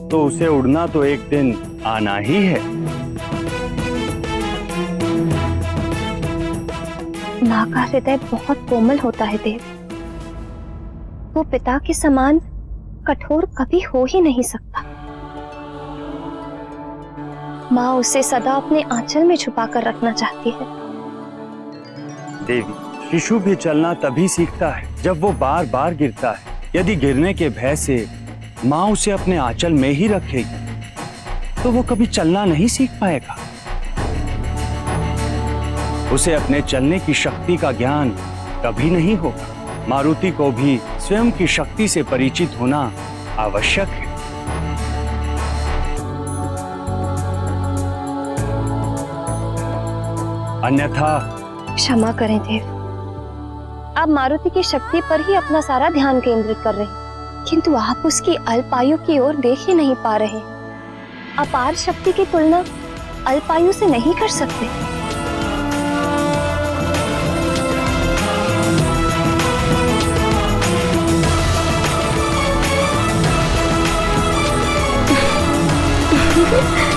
Speaker 5: तो उसे उड़ना तो एक दिन आना ही है।
Speaker 6: माँ का हृदय बहुत कोमल होता है देव, वो पिता के समान कठोर कभी हो ही नहीं सकता। माँ उसे सदा अपने आंचल में छुपाकर रखना चाहती है।
Speaker 5: देवी, शिशु भी चलना तभी सीखता है जब वो बार बार गिरता है। यदि गिरने के भय से माँ उसे अपने आंचल में ही रखेगी तो वो कभी चलना नहीं सीख पाएगा। उसे अपने चलने की शक्ति का ज्ञान कभी नहीं होगा। मारुति को भी स्वयं की शक्ति से परिचित होना आवश्यक है। अन्यथा
Speaker 6: क्षमा करें देव, आप मारुति की शक्ति पर ही अपना सारा ध्यान केंद्रित कर रहे हैं, किंतु आप उसकी अल्पायु की ओर देख ही नहीं पा रहे। अपार शक्ति की तुलना अल्पायु से नहीं कर सकते।
Speaker 10: Ha ha ha!